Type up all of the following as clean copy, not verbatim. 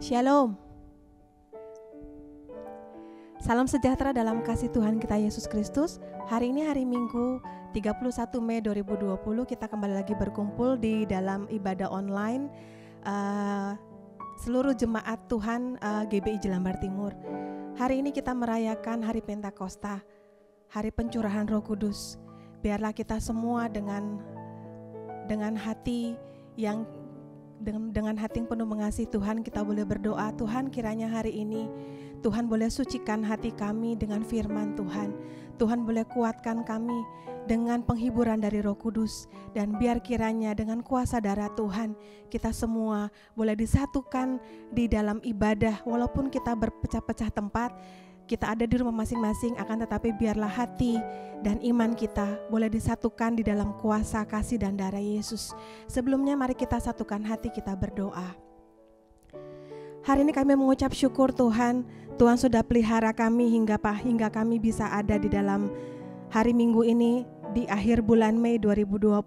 Shalom. Salam sejahtera dalam kasih Tuhan kita Yesus Kristus. Hari ini hari Minggu 31 Mei 2020 kita kembali lagi berkumpul di dalam ibadah online seluruh jemaat Tuhan GBI Jelambar Timur. Hari ini kita merayakan hari Pentakosta, hari pencurahan Roh Kudus. Biarlah kita semua dengan hati yang dengan hati yang penuh mengasihi Tuhan, kita boleh berdoa, Tuhan kiranya hari ini Tuhan boleh sucikan hati kami dengan firman Tuhan. Tuhan boleh kuatkan kami dengan penghiburan dari Roh Kudus. Dan biar kiranya dengan kuasa darah Tuhan, kita semua boleh disatukan di dalam ibadah. Walaupun kita berpecah-pecah tempat, kita ada di rumah masing-masing, akan tetapi biarlah hati dan iman kita boleh disatukan di dalam kuasa kasih dan darah Yesus. Sebelumnya mari kita satukan hati, kita berdoa. Hari ini kami mengucap syukur Tuhan, Tuhan sudah pelihara kami hingga kami bisa ada di dalam hari Minggu ini di akhir bulan Mei 2020.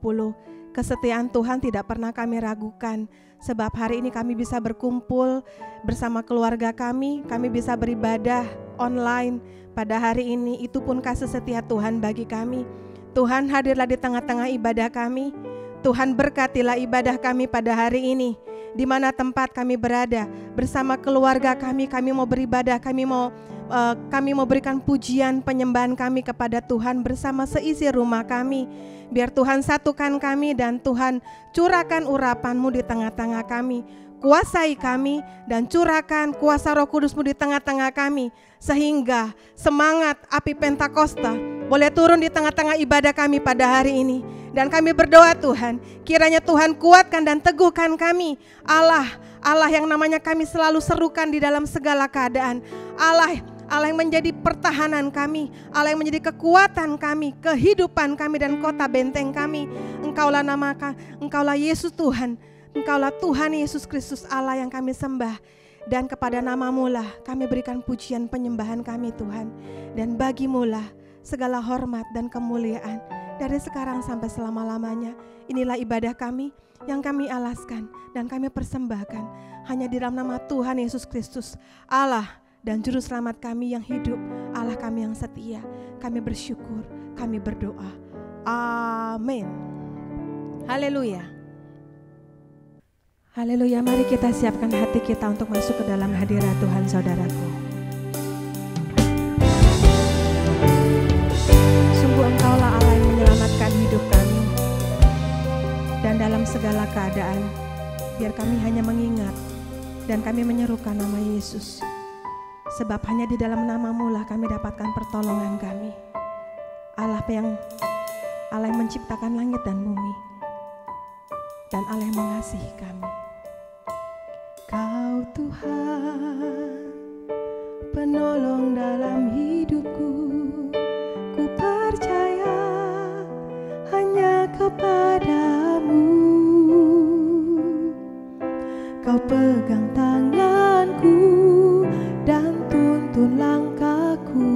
Kesetiaan Tuhan tidak pernah kami ragukan, sebab hari ini kami bisa berkumpul bersama keluarga kami bisa beribadah online pada hari ini. Itu pun kasih setia Tuhan bagi kami. Tuhan hadirlah di tengah-tengah ibadah kami. Tuhan berkatilah ibadah kami pada hari ini. Di mana tempat kami berada bersama keluarga kami mau beribadah, kami mau berikan pujian penyembahan kami kepada Tuhan bersama seisi rumah kami. Biar Tuhan satukan kami dan Tuhan curahkan urapan-Mu di tengah-tengah kami. Kuasai kami dan curahkan kuasa Roh Kudus-Mu di tengah-tengah kami, sehingga semangat api Pentakosta boleh turun di tengah-tengah ibadah kami pada hari ini. Dan kami berdoa Tuhan, kiranya Tuhan kuatkan dan teguhkan kami. Allah yang namanya kami selalu serukan di dalam segala keadaan. Allah yang menjadi pertahanan kami, Allah yang menjadi kekuatan kami, kehidupan kami dan kota benteng kami. Engkaulah Yesus Tuhan, Engkaulah Tuhan Yesus Kristus Allah yang kami sembah. Dan kepada nama-Mu lah kami berikan pujian penyembahan kami Tuhan. Dan bagi-Mu lah segala hormat dan kemuliaan dari sekarang sampai selama-lamanya. Inilah ibadah kami yang kami alaskan dan kami persembahkan hanya di dalam nama Tuhan Yesus Kristus, Allah dan Juru Selamat kami yang hidup, Allah kami yang setia. Kami bersyukur, kami berdoa. Amin. Haleluya. Haleluya, mari kita siapkan hati kita untuk masuk ke dalam hadirat Tuhan saudaraku. Sungguh Engkaulah Allah yang menyelamatkan hidup kami. Dan dalam segala keadaan, biar kami hanya mengingat dan kami menyerukan nama Yesus. Sebab hanya di dalam nama-Mu lah kami dapatkan pertolongan kami. Allah yang menciptakan langit dan bumi. Dan Allah yang mengasihi kami. Kau Tuhan, penolong dalam hidupku. Ku percaya hanya kepada-Mu. Kau pegang tanganku dan tuntun langkahku.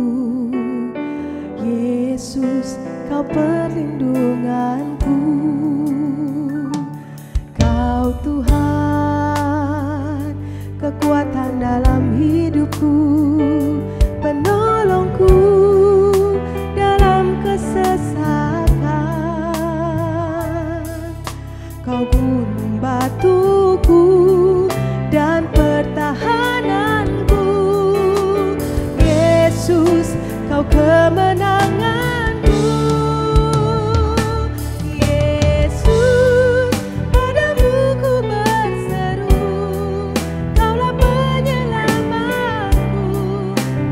Yesus, Kau perlindunganku. Kau Tuhan, kekuatan dalam hidupku, penolongku dalam kesesakan. Kau gunung batuku dan pertahananku. Yesus, Kau kemenanganku. Yesus, padamu ku berseru. Kaulah penyelamatku.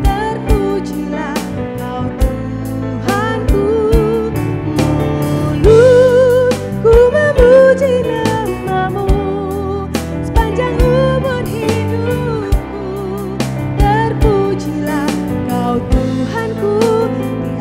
Terpujilah Kau Tuhanku. Mulutku memuji nama-Mu sepanjang umur hidupku. Terpujilah Kau Tuhanku di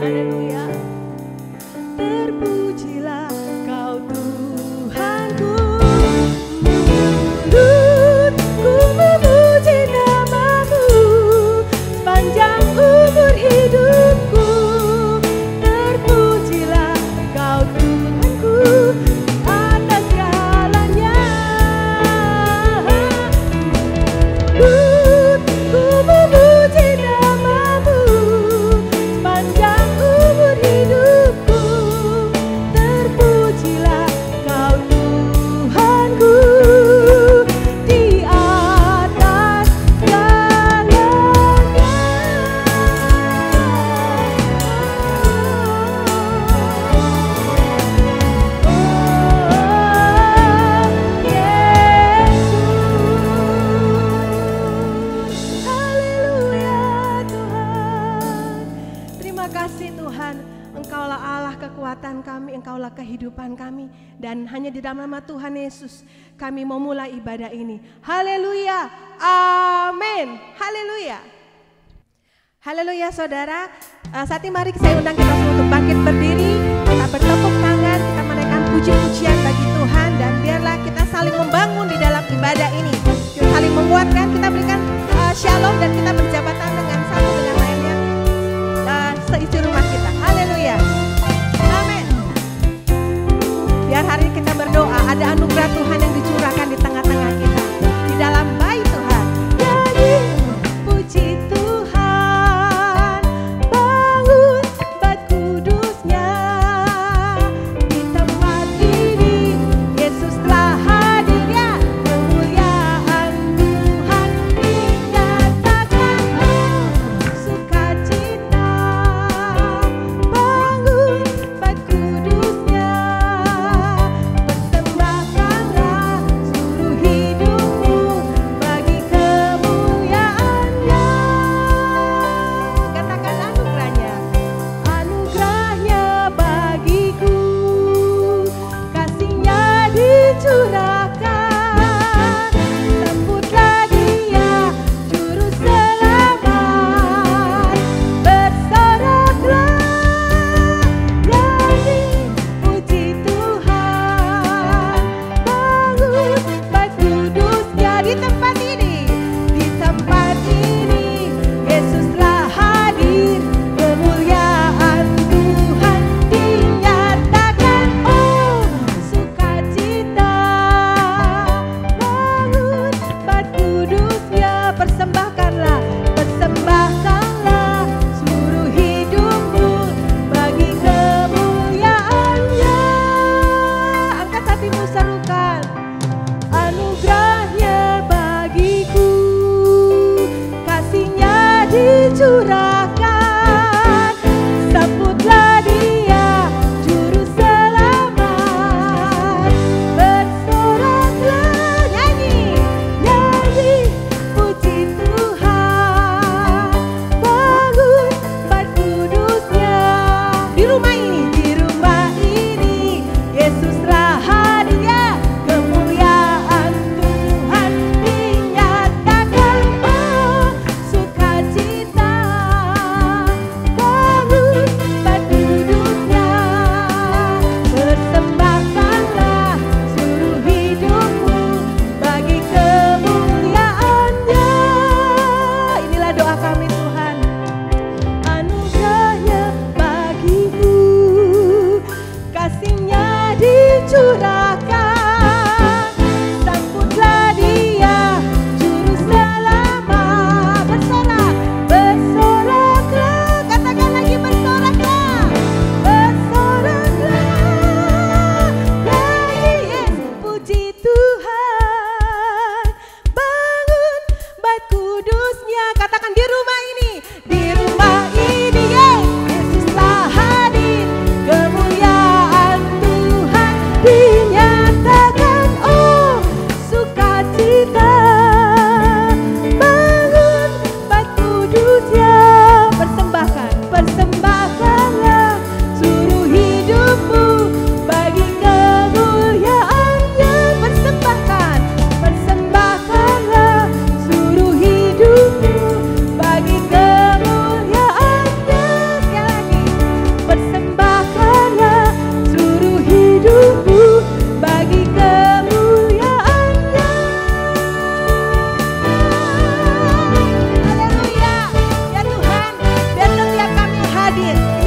Haleluya. Terpujilah Kau Tuhanku. Ku memuji nama-Mu sepanjang umur hidupku. Terpujilah Kau Tuhanku atas segalanya. Ku memuji nama-Mu sepanjang umur hidupku. Terpujilah Kau Tuhanku di atas segalanya. Haleluya Tuhan. Terima kasih Tuhan, Engkaulah Allah kekuatan kami, Engkaulah kehidupan kami. Dan hanya di dalam nama Tuhan Yesus kami mau mulai ibadah ini. Haleluya, amin. Haleluya. Haleluya saudara. Saat ini mari saya undang kita semua untuk bangkit berdiri. Kita bertepuk tangan, kita menaikkan puji-pujian bagi Tuhan. Dan biarlah kita saling membangun di dalam ibadah ini. Kita saling menguatkan, kita berikan shalom dan kita berjabat tangan dengan satu dengan lainnya. Seisi rumah kita. Haleluya. Amin. Biar hari ini kita berdoa, ada anugerah Tuhan yang dicurahkan di tengah-tengah kita. Di dalam bait Tuhan. Nyanyi puji Tuhan, bangun bait kudusnya. Di tempat ini Yesus telah hadir ya. Kemuliaan Tuhan dinyatakan, sukacita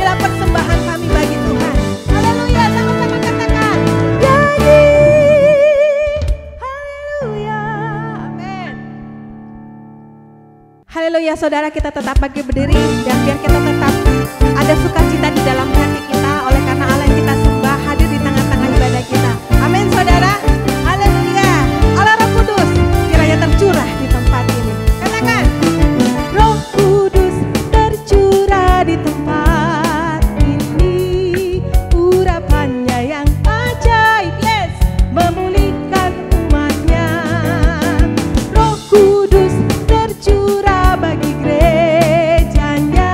adalah persembahan kami bagi Tuhan. Haleluya, sama-sama katakan. Nyanyi. Haleluya. Amin. Haleluya, saudara, kita tetap bagi berdiri dan biar kita tetap ada sukacita di dalam hati kita oleh karena Allah yang kita sembah hadir di tengah-tengah ibadah kita. Amin, saudara. Haleluya. Allah Roh Kudus kiranya tercurah di tempat ini. Katakan, Roh Kudus tercurah di tempat ini. Urapannya yang ajaib, yes, memulihkan umatnya. Roh Kudus tercurah bagi gerejanya,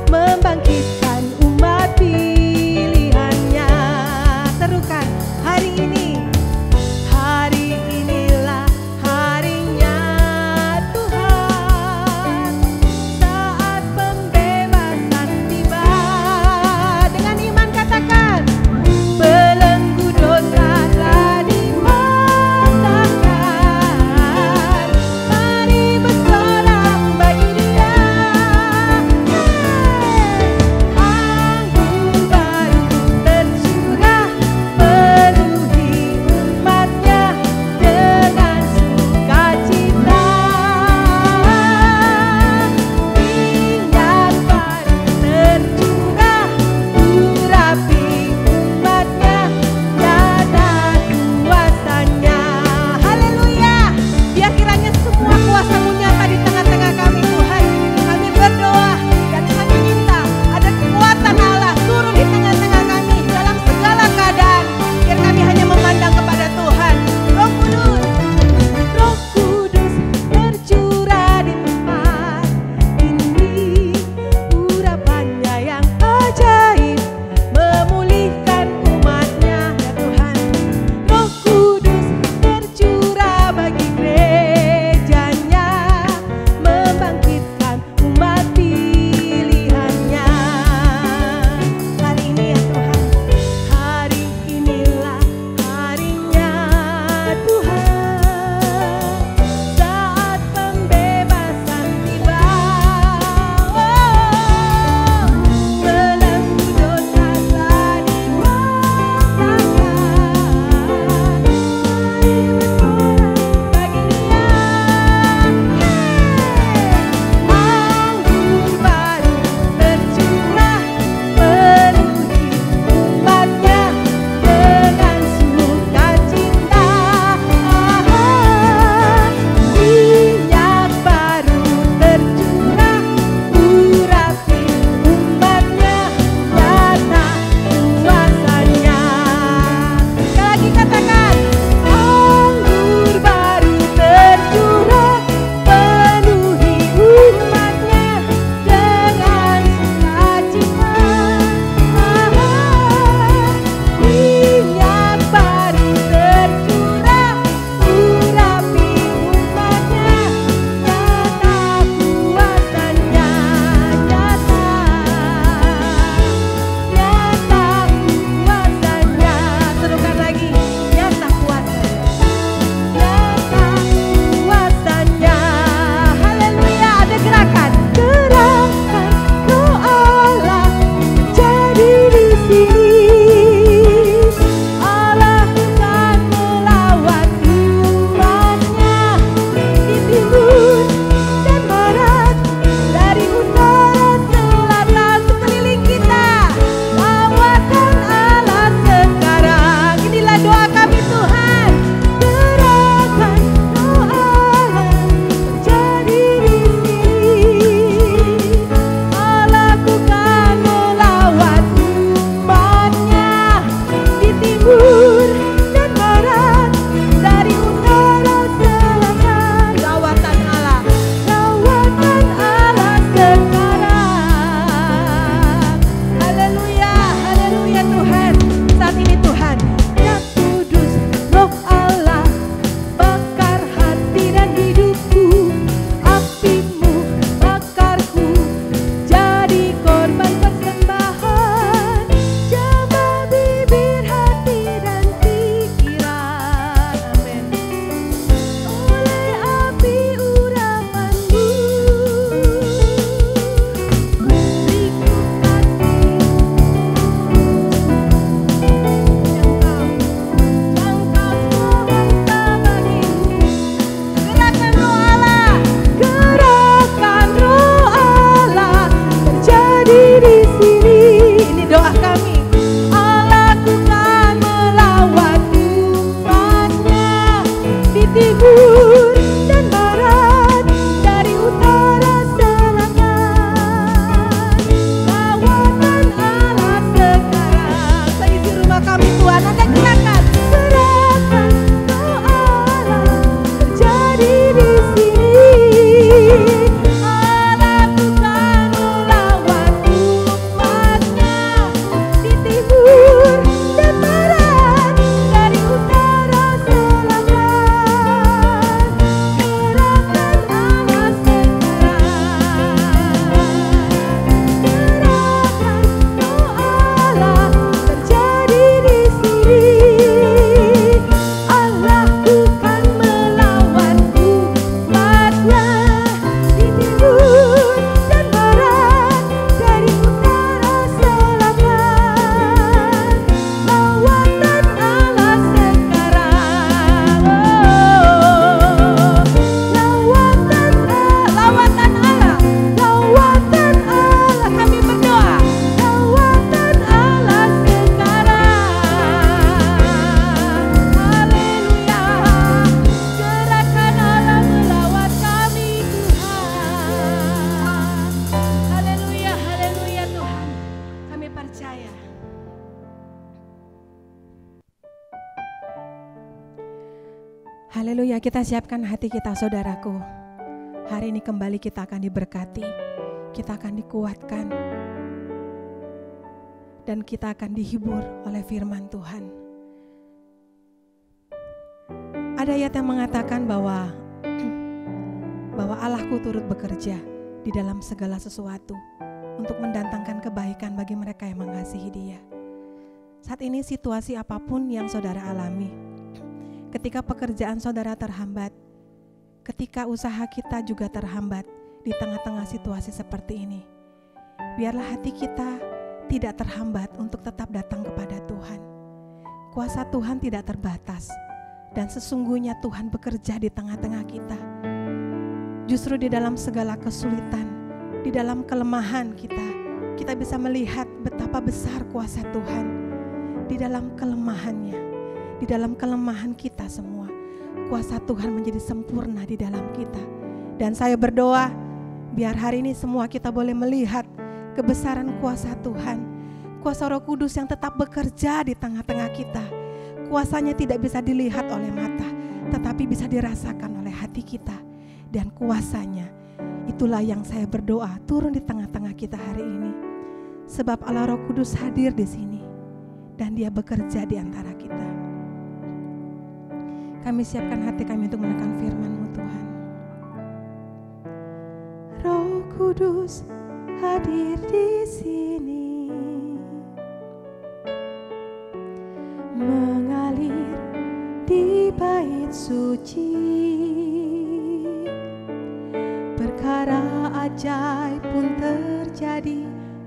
membangkitkan umat. percaya. Haleluya, kita siapkan hati kita saudaraku. Hari ini kembali kita akan diberkati, kita akan dikuatkan, dan kita akan dihibur oleh firman Tuhan. Ada ayat yang mengatakan bahwa Allahku turut bekerja di dalam segala sesuatu untuk mendatangkan kebaikan bagi mereka yang mengasihi Dia. Saat ini situasi apapun yang saudara alami, ketika pekerjaan saudara terhambat, ketika usaha kita juga terhambat di tengah-tengah situasi seperti ini, biarlah hati kita tidak terhambat untuk tetap datang kepada Tuhan. Kuasa Tuhan tidak terbatas, dan sesungguhnya Tuhan bekerja di tengah-tengah kita. Justru di dalam segala kesulitan, di dalam kelemahan kita bisa melihat betapa besar kuasa Tuhan. Di dalam kelemahannya, di dalam kelemahan kita semua, kuasa Tuhan menjadi sempurna di dalam kita. Dan saya berdoa, biar hari ini semua kita boleh melihat kebesaran kuasa Tuhan, kuasa Roh Kudus yang tetap bekerja di tengah-tengah kita. Kuasanya tidak bisa dilihat oleh mata, tetapi bisa dirasakan oleh hati kita. Dan kuasanya, itulah yang saya berdoa turun di tengah-tengah kita hari ini. Sebab Allah Roh Kudus hadir di sini, dan Dia bekerja di antara kita. Kami siapkan hati kami untuk menekan firman-Mu Tuhan. Roh Kudus hadir di sini, mengalir di bait suci. Perkara ajaib pun terjadi,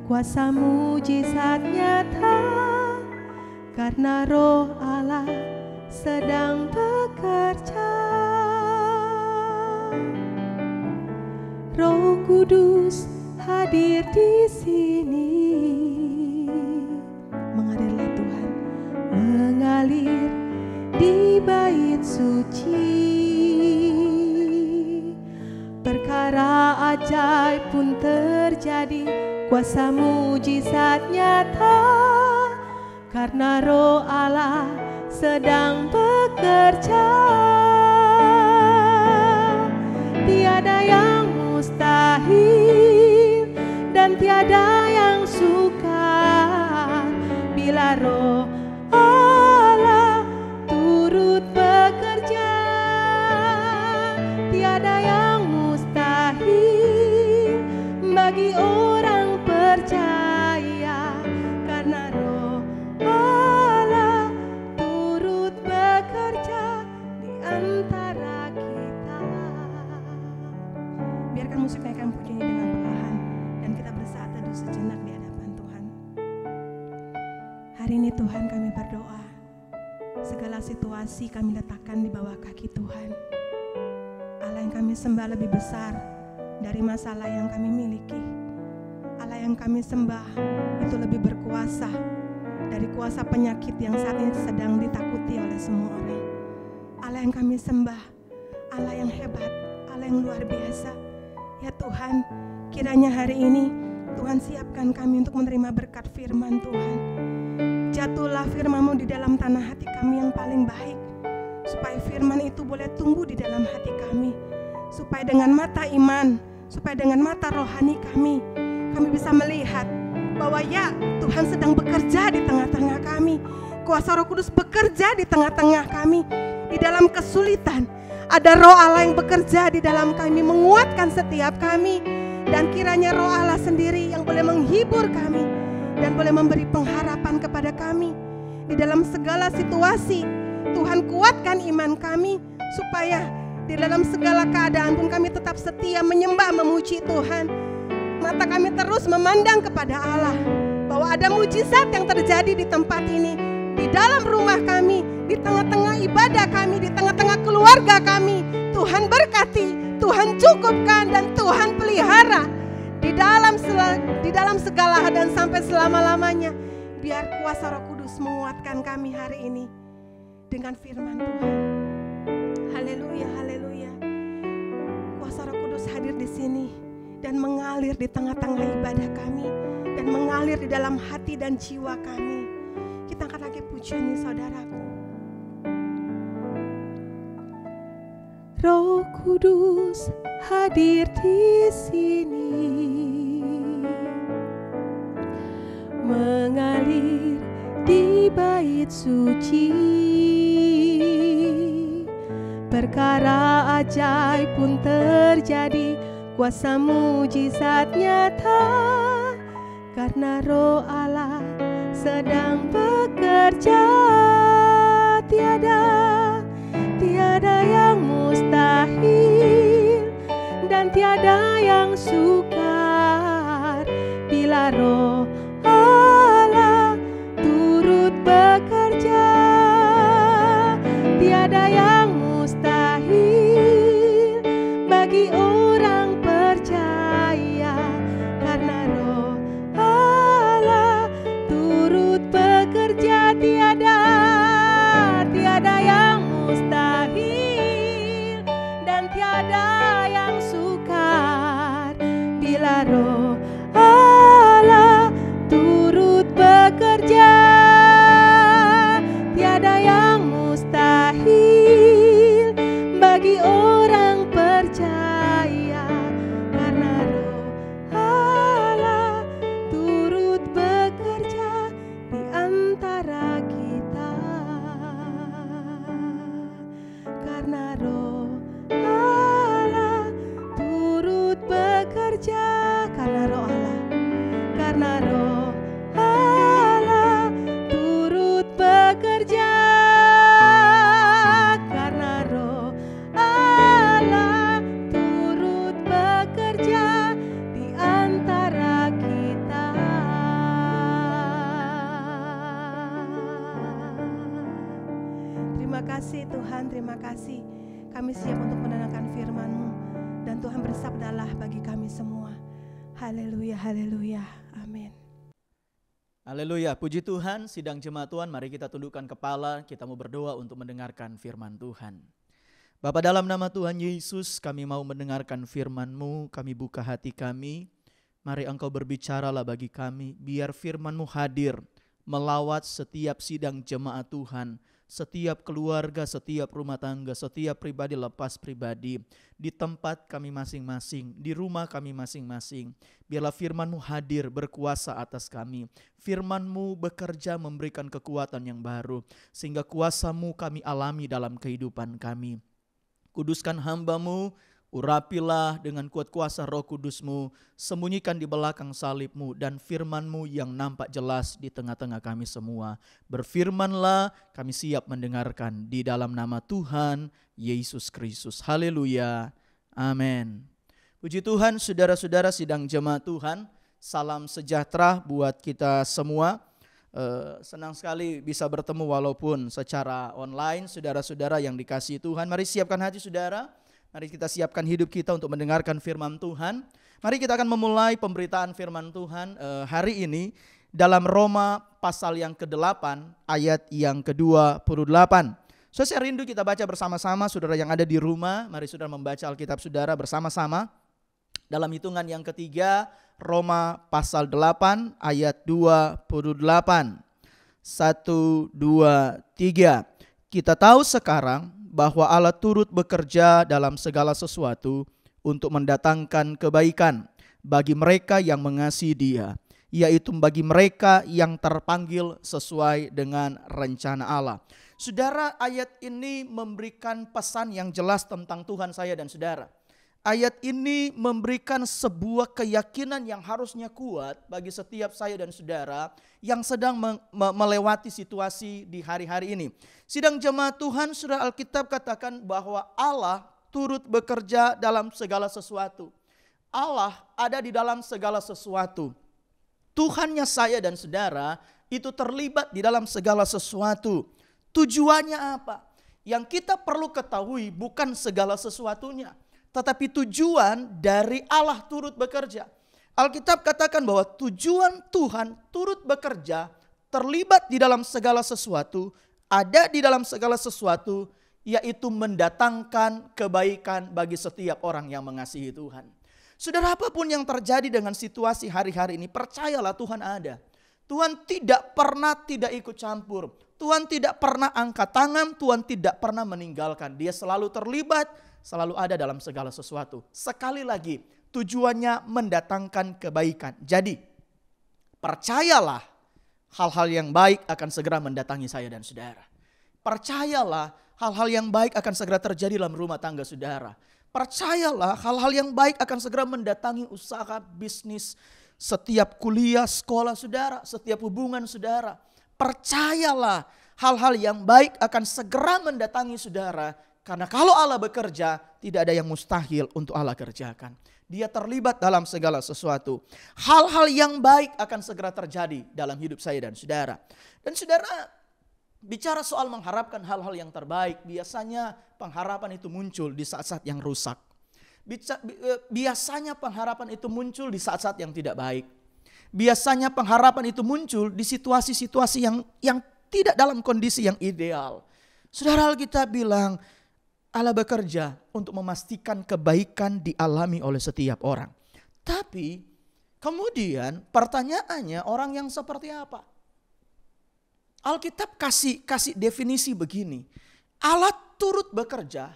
kuasa mujizat nyata, karena Roh Allah sedang bekerja. Roh Kudus hadir di sini, mengalirlah Tuhan, mengalir di bait suci. Perkara ajaib pun terjadi, kuasa mujizat nyata, karena Roh Allah sedang bekerja. Tiada yang mustahil dan tiada yang sukar bila Roh Allah turut bekerja. Tiada yang mustahil bagi orang percaya, karena Roh Allah turut bekerja di antara kita. Biarkan musik naikkan puji ini dengan perlahan, dan kita bersaat teduh sejenak di hadapan Tuhan. Hari ini Tuhan kami berdoa, segala situasi kami letakkan di bawah kaki Tuhan. Allah yang kami sembah lebih besar dari masalah yang kami miliki. Allah yang kami sembah itu lebih berkuasa dari kuasa penyakit yang saat ini sedang ditakuti oleh semua orang. Allah yang kami sembah, Allah yang hebat, Allah yang luar biasa. Ya Tuhan, kiranya hari ini Tuhan siapkan kami untuk menerima berkat firman Tuhan. Jatuhlah firman-Mu di dalam tanah hati kami yang paling baik, supaya firman itu boleh tumbuh di dalam hati kami, supaya dengan mata iman, supaya dengan mata rohani kami bisa melihat bahwa ya Tuhan sedang bekerja di tengah-tengah kami. Kuasa Roh Kudus bekerja di tengah-tengah kami. Di dalam kesulitan ada Roh Allah yang bekerja di dalam kami, menguatkan setiap kami. Dan kiranya Roh Allah sendiri yang boleh menghibur kami dan boleh memberi pengharapan kepada kami. Di dalam segala situasi Tuhan kuatkan iman kami, supaya di dalam segala keadaan pun kami tetap setia menyembah, memuji Tuhan. Mata kami terus memandang kepada Allah, bahwa ada mujizat yang terjadi di tempat ini, di dalam rumah kami, di tengah-tengah ibadah kami, di tengah-tengah keluarga kami. Tuhan berkati, Tuhan cukupkan, dan Tuhan pelihara di dalam segala hal dan sampai selama-lamanya. Biar kuasa Roh Kudus menguatkan kami hari ini dengan firman Tuhan. Haleluya, haleluya. Kuasa Roh Kudus hadir di sini dan mengalir di tengah-tengah ibadah kami. dan mengalir di dalam hati dan jiwa kami. Kita angkat lagi pujian ini, saudaraku. Roh Kudus hadir di sini, mengalir di bait suci. Perkara ajaib pun terjadi, kuasa mujizat nyata, karena Roh Allah sedang bekerja. Tiada yang mustahil dan tiada yang sukar bila Roh Allah turut bekerja. Tiada yang mustahil bagi orang percaya, karena Roh Allah turut bekerja. Tiada yang mustahil dan tiada yang sukar bila Roh Allah turut bekerja. Tiada yang mustahil bagi orang percaya, karena Roh Allah turut bekerja di antara kita. Karena Roh Allah turut bekerja, karena Roh Allah turut bekerja, karena Roh Allah turut bekerja di antara kita. Terima kasih Tuhan, terima kasih. Kami siap untuk mendengarkan firman-Mu, dan Tuhan bersabdalah bagi kami semua. Haleluya, haleluya, amin. Haleluya, puji Tuhan. Sidang jemaat Tuhan, mari kita tundukkan kepala, kita mau berdoa untuk mendengarkan firman Tuhan. Bapa, dalam nama Tuhan Yesus, kami mau mendengarkan firman-Mu, kami buka hati kami. Mari Engkau berbicaralah bagi kami, biar firman-Mu hadir melawat setiap sidang jemaat Tuhan, setiap keluarga, setiap rumah tangga, setiap pribadi lepas pribadi, di tempat kami masing-masing, di rumah kami masing-masing. Biarlah firman-Mu hadir berkuasa atas kami. Firman-Mu bekerja memberikan kekuatan yang baru, sehingga kuasa-Mu kami alami dalam kehidupan kami. Kuduskan hamba-Mu, urapilah dengan kuat kuasa Roh Kudus-Mu, sembunyikan di belakang salib-Mu, dan firman-Mu yang nampak jelas di tengah-tengah kami semua. Berfirmanlah, kami siap mendengarkan di dalam nama Tuhan Yesus Kristus. Haleluya, amin. Puji Tuhan, saudara-saudara sidang jemaat Tuhan, salam sejahtera buat kita semua. Senang sekali bisa bertemu walaupun secara online. Saudara-saudara yang dikasihi Tuhan, mari siapkan hati saudara. Mari kita siapkan hidup kita untuk mendengarkan firman Tuhan. Mari kita akan memulai pemberitaan firman Tuhan hari ini dalam Roma pasal yang ke-8 ayat yang ke-28. So, saya rindu kita baca bersama-sama, saudara yang ada di rumah. Mari saudara membaca Alkitab saudara bersama-sama. Dalam hitungan yang ketiga, Roma pasal 8 ayat 28. 1, 2, 3. Kita tahu sekarang bahwa Allah turut bekerja dalam segala sesuatu untuk mendatangkan kebaikan bagi mereka yang mengasihi Dia, yaitu bagi mereka yang terpanggil sesuai dengan rencana Allah. Saudara, ayat ini memberikan pesan yang jelas tentang Tuhan saya dan saudara. Ayat ini memberikan sebuah keyakinan yang harusnya kuat bagi setiap saya dan saudara yang sedang melewati situasi di hari-hari ini. Sidang jemaat Tuhan, surah Alkitab katakan bahwa Allah turut bekerja dalam segala sesuatu. Allah ada di dalam segala sesuatu. Tuhannya saya dan saudara itu terlibat di dalam segala sesuatu. Tujuannya apa? Yang kita perlu ketahui bukan segala sesuatunya, tetapi tujuan dari Allah turut bekerja. Alkitab katakan bahwa tujuan Tuhan turut bekerja, terlibat di dalam segala sesuatu, ada di dalam segala sesuatu, yaitu mendatangkan kebaikan bagi setiap orang yang mengasihi Tuhan. Saudara, apapun yang terjadi dengan situasi hari-hari ini, percayalah Tuhan ada. Tuhan tidak pernah tidak ikut campur. Tuhan tidak pernah angkat tangan, Tuhan tidak pernah meninggalkan. Dia selalu terlibat, selalu ada dalam segala sesuatu. Sekali lagi, tujuannya mendatangkan kebaikan. Jadi, percayalah hal-hal yang baik akan segera mendatangi saya dan saudara. Percayalah hal-hal yang baik akan segera terjadi dalam rumah tangga saudara. Percayalah hal-hal yang baik akan segera mendatangi usaha, bisnis, setiap kuliah, sekolah saudara, setiap hubungan saudara. Percayalah hal-hal yang baik akan segera mendatangi saudara. Karena kalau Allah bekerja, tidak ada yang mustahil untuk Allah kerjakan. Dia terlibat dalam segala sesuatu. Hal-hal yang baik akan segera terjadi dalam hidup saya dan saudara. Dan saudara, bicara soal mengharapkan hal-hal yang terbaik, biasanya pengharapan itu muncul di saat-saat yang rusak. Biasanya pengharapan itu muncul di saat-saat yang tidak baik. Biasanya pengharapan itu muncul di situasi-situasi yang tidak dalam kondisi yang ideal. Saudara, Alkitab bilang Allah bekerja untuk memastikan kebaikan dialami oleh setiap orang. Tapi kemudian pertanyaannya, orang yang seperti apa? Alkitab kasih definisi begini. Allah turut bekerja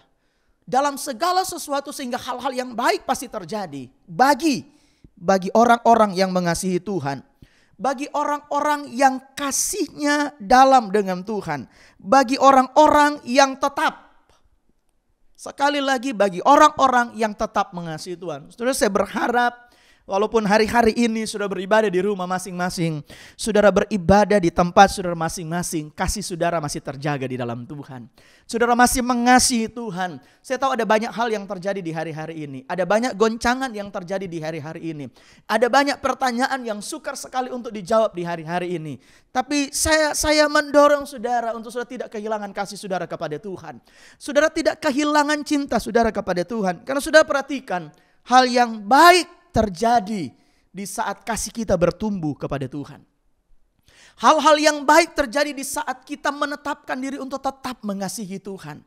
dalam segala sesuatu sehingga hal-hal yang baik pasti terjadi. Bagi orang-orang yang mengasihi Tuhan. Bagi orang-orang yang kasihnya dalam dengan Tuhan. Bagi orang-orang yang tetap. Sekali lagi, bagi orang-orang yang tetap mengasihi Tuhan. Saudara, saya berharap walaupun hari-hari ini saudara beribadah di rumah masing-masing, saudara beribadah di tempat saudara masing-masing, kasih saudara masih terjaga di dalam Tuhan. Saudara masih mengasihi Tuhan. Saya tahu ada banyak hal yang terjadi di hari-hari ini. Ada banyak goncangan yang terjadi di hari-hari ini. Ada banyak pertanyaan yang sukar sekali untuk dijawab di hari-hari ini. Tapi saya mendorong saudara untuk saudara tidak kehilangan kasih saudara kepada Tuhan. Saudara tidak kehilangan cinta saudara kepada Tuhan. Karena saudara perhatikan, hal yang baik terjadi di saat kasih kita bertumbuh kepada Tuhan. Hal-hal yang baik terjadi di saat kita menetapkan diri untuk tetap mengasihi Tuhan.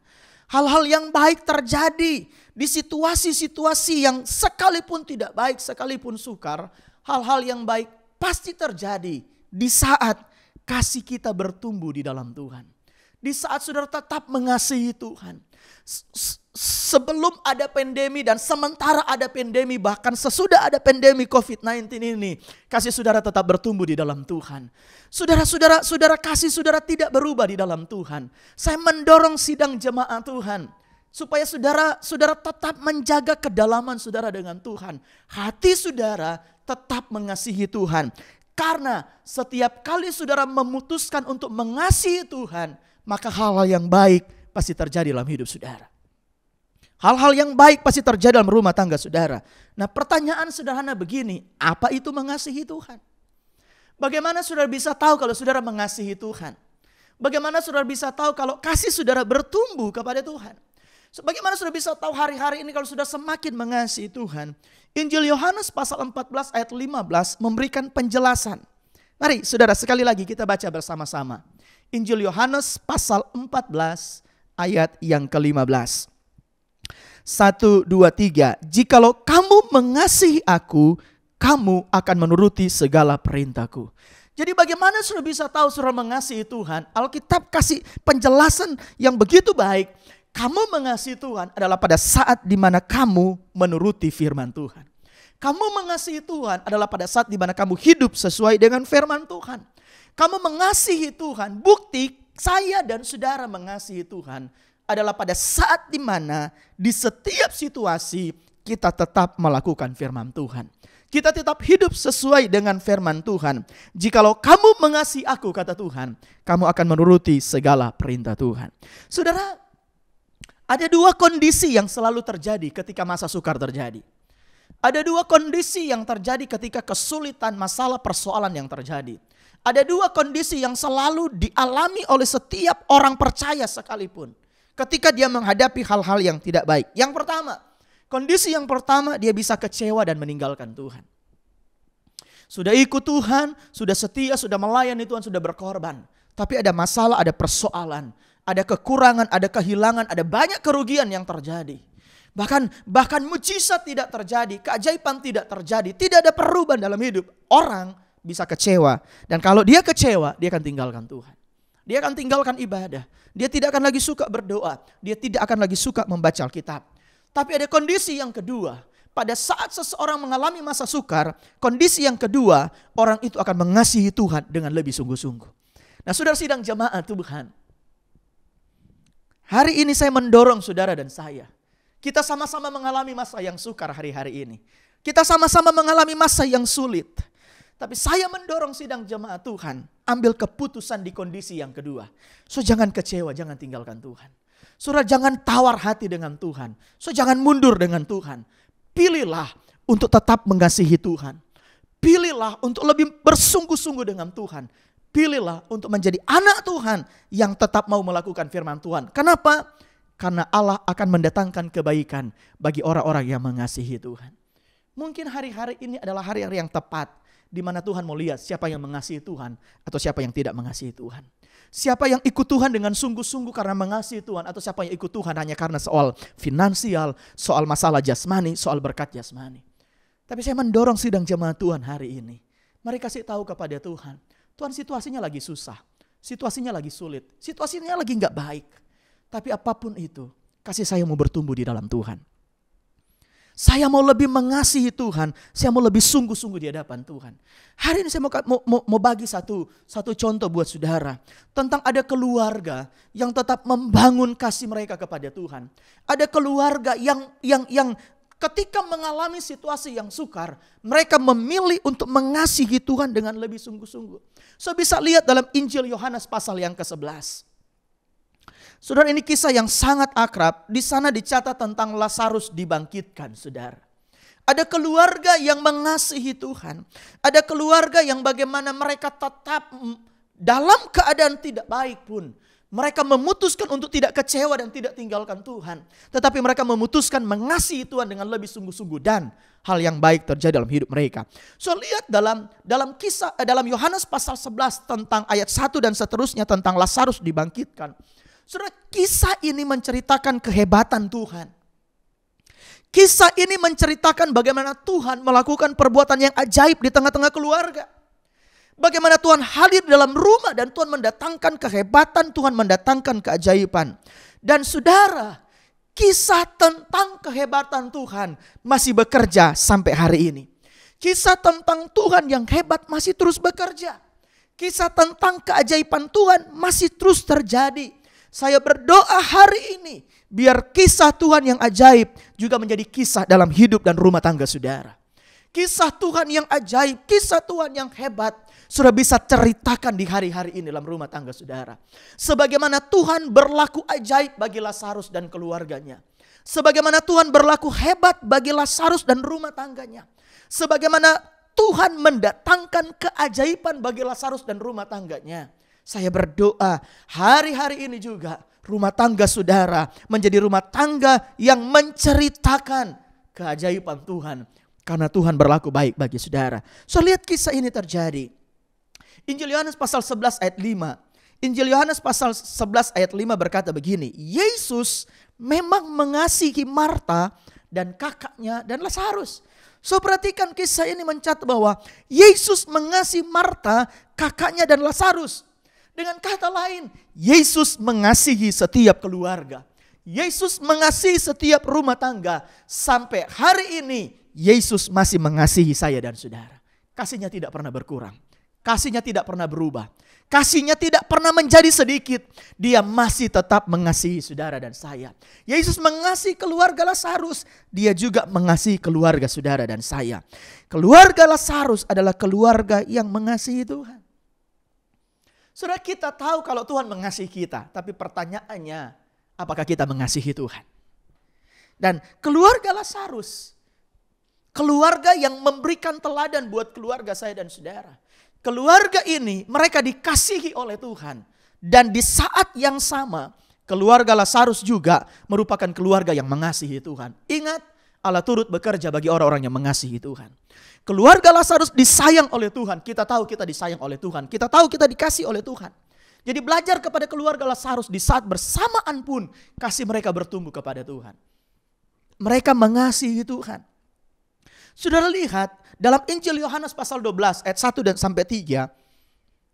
Hal-hal yang baik terjadi di situasi-situasi yang sekalipun tidak baik, sekalipun sukar. Hal-hal yang baik pasti terjadi di saat kasih kita bertumbuh di dalam Tuhan. Di saat saudara tetap mengasihi Tuhan. Sebelum ada pandemi dan sementara ada pandemi, bahkan sesudah ada pandemi COVID-19 ini, kasih saudara tetap bertumbuh di dalam Tuhan. Saudara kasih saudara tidak berubah di dalam Tuhan. Saya mendorong sidang jemaat Tuhan supaya saudara tetap menjaga kedalaman saudara dengan Tuhan. Hati saudara tetap mengasihi Tuhan. Karena setiap kali saudara memutuskan untuk mengasihi Tuhan, maka hal-hal yang baik pasti terjadi dalam hidup saudara. Hal-hal yang baik pasti terjadi dalam rumah tangga saudara. Nah, pertanyaan sederhana begini, apa itu mengasihi Tuhan? Bagaimana saudara bisa tahu kalau saudara mengasihi Tuhan? Bagaimana saudara bisa tahu kalau kasih saudara bertumbuh kepada Tuhan? Bagaimana saudara bisa tahu hari-hari ini kalau sudah semakin mengasihi Tuhan? Injil Yohanes pasal 14 ayat 15 memberikan penjelasan. Mari saudara, sekali lagi kita baca bersama-sama. Injil Yohanes pasal 14 ayat yang ke-15. 1, 2, 3. Jikalau kamu mengasihi aku, kamu akan menuruti segala perintahku. Jadi bagaimana saudara bisa tahu saudara mengasihi Tuhan? Alkitab kasih penjelasan yang begitu baik. Kamu mengasihi Tuhan adalah pada saat di mana kamu menuruti firman Tuhan. Kamu mengasihi Tuhan adalah pada saat di mana kamu hidup sesuai dengan firman Tuhan. Kamu mengasihi Tuhan, bukti saya dan saudara mengasihi Tuhan adalah pada saat di mana di setiap situasi kita tetap melakukan firman Tuhan. Kita tetap hidup sesuai dengan firman Tuhan. Jikalau kamu mengasihi aku, kata Tuhan, kamu akan menuruti segala perintah Tuhan. Saudara, ada dua kondisi yang selalu terjadi ketika masa sukar terjadi. Ada dua kondisi yang terjadi ketika kesulitan, masalah, persoalan yang terjadi. Ada dua kondisi yang selalu dialami oleh setiap orang percaya sekalipun ketika dia menghadapi hal-hal yang tidak baik. Yang pertama, kondisi yang pertama, dia bisa kecewa dan meninggalkan Tuhan. Sudah ikut Tuhan, sudah setia, sudah melayani Tuhan, sudah berkorban. Tapi ada masalah, ada persoalan, ada kekurangan, ada kehilangan, ada banyak kerugian yang terjadi. Bahkan mujizat tidak terjadi, keajaiban tidak terjadi, tidak ada perubahan dalam hidup. Orang bisa kecewa. Dan kalau dia kecewa, dia akan tinggalkan Tuhan. Dia akan tinggalkan ibadah. Dia tidak akan lagi suka berdoa. Dia tidak akan lagi suka membaca Alkitab. Tapi ada kondisi yang kedua. Pada saat seseorang mengalami masa sukar, kondisi yang kedua, orang itu akan mengasihi Tuhan dengan lebih sungguh-sungguh. Nah, saudara sidang jemaat Tuhan, hari ini saya mendorong saudara dan saya. Kita sama-sama mengalami masa yang sukar hari-hari ini. Kita sama-sama mengalami masa yang sulit. Tapi saya mendorong sidang jemaat Tuhan, ambil keputusan di kondisi yang kedua. So jangan kecewa, jangan tinggalkan Tuhan. Saudara jangan tawar hati dengan Tuhan. So jangan mundur dengan Tuhan. Pilihlah untuk tetap mengasihi Tuhan. Pilihlah untuk lebih bersungguh-sungguh dengan Tuhan. Pilihlah untuk menjadi anak Tuhan yang tetap mau melakukan firman Tuhan. Kenapa? Karena Allah akan mendatangkan kebaikan bagi orang-orang yang mengasihi Tuhan. Mungkin hari-hari ini adalah hari-hari yang tepat di mana Tuhan mau lihat siapa yang mengasihi Tuhan atau siapa yang tidak mengasihi Tuhan. Siapa yang ikut Tuhan dengan sungguh-sungguh karena mengasihi Tuhan atau siapa yang ikut Tuhan hanya karena soal finansial, soal masalah jasmani, soal berkat jasmani. Tapi saya mendorong sidang jemaat Tuhan hari ini. Mari kasih tahu kepada Tuhan, Tuhan situasinya lagi susah, situasinya lagi sulit, situasinya lagi gak baik. Tapi apapun itu, kasih saya mau bertumbuh di dalam Tuhan. Saya mau lebih mengasihi Tuhan, saya mau lebih sungguh-sungguh di hadapan Tuhan. Hari ini saya mau bagi satu contoh buat saudara. Tentang ada keluarga yang tetap membangun kasih mereka kepada Tuhan. Ada keluarga yang ketika mengalami situasi yang sukar, mereka memilih untuk mengasihi Tuhan dengan lebih sungguh-sungguh. So bisa lihat dalam Injil Yohanes pasal yang ke-11. Saudara, ini kisah yang sangat akrab. Di sana dicatat tentang Lazarus dibangkitkan, saudara. Ada keluarga yang mengasihi Tuhan. Ada keluarga yang bagaimana mereka tetap dalam keadaan tidak baik pun. Mereka memutuskan untuk tidak kecewa dan tidak tinggalkan Tuhan. Tetapi mereka memutuskan mengasihi Tuhan dengan lebih sungguh-sungguh. Dan hal yang baik terjadi dalam hidup mereka. So lihat dalam kisah dalam Yohanes pasal 11 tentang ayat 1 dan seterusnya tentang Lazarus dibangkitkan. Saudara, kisah ini menceritakan kehebatan Tuhan. Kisah ini menceritakan bagaimana Tuhan melakukan perbuatan yang ajaib di tengah-tengah keluarga. Bagaimana Tuhan hadir dalam rumah dan Tuhan mendatangkan kehebatan, Tuhan mendatangkan keajaiban. Dan saudara, kisah tentang kehebatan Tuhan masih bekerja sampai hari ini. Kisah tentang Tuhan yang hebat masih terus bekerja. Kisah tentang keajaiban Tuhan masih terus terjadi. Saya berdoa hari ini biar kisah Tuhan yang ajaib juga menjadi kisah dalam hidup dan rumah tangga saudara. Kisah Tuhan yang ajaib, kisah Tuhan yang hebat sudah bisa ceritakan di hari-hari ini dalam rumah tangga saudara. Sebagaimana Tuhan berlaku ajaib bagi Lazarus dan keluarganya. Sebagaimana Tuhan berlaku hebat bagi Lazarus dan rumah tangganya. Sebagaimana Tuhan mendatangkan keajaiban bagi Lazarus dan rumah tangganya. Saya berdoa hari-hari ini juga rumah tangga saudara menjadi rumah tangga yang menceritakan keajaiban Tuhan. Karena Tuhan berlaku baik bagi saudara. So lihat kisah ini terjadi. Injil Yohanes pasal 11 ayat 5. Injil Yohanes pasal 11 ayat 5 berkata begini. Yesus memang mengasihi Marta dan kakaknya dan Lazarus. So perhatikan kisah ini mencatat bahwa Yesus mengasihi Marta, kakaknya dan Lazarus. Dengan kata lain, Yesus mengasihi setiap keluarga. Yesus mengasihi setiap rumah tangga. Sampai hari ini, Yesus masih mengasihi saya dan saudara. Kasihnya tidak pernah berkurang. Kasihnya tidak pernah berubah. Kasihnya tidak pernah menjadi sedikit. Dia masih tetap mengasihi saudara dan saya. Yesus mengasihi keluarga Lazarus. Dia juga mengasihi keluarga saudara dan saya. Keluarga Lazarus adalah keluarga yang mengasihi Tuhan. Saudara, kita tahu kalau Tuhan mengasihi kita. Tapi pertanyaannya, apakah kita mengasihi Tuhan? Dan keluarga Lazarus, keluarga yang memberikan teladan buat keluarga saya dan saudara. Keluarga ini mereka dikasihi oleh Tuhan. Dan di saat yang sama, keluarga Lazarus juga merupakan keluarga yang mengasihi Tuhan. Ingat, Allah turut bekerja bagi orang-orang yang mengasihi Tuhan. Keluarga Lazarus disayang oleh Tuhan. Kita tahu kita disayang oleh Tuhan. Kita tahu kita dikasih oleh Tuhan. Jadi belajar kepada keluarga Lazarus di saat bersamaan pun kasih mereka bertumbuh kepada Tuhan. Mereka mengasihi Tuhan. Saudara lihat dalam Injil Yohanes pasal 12 ayat 1 dan sampai 3.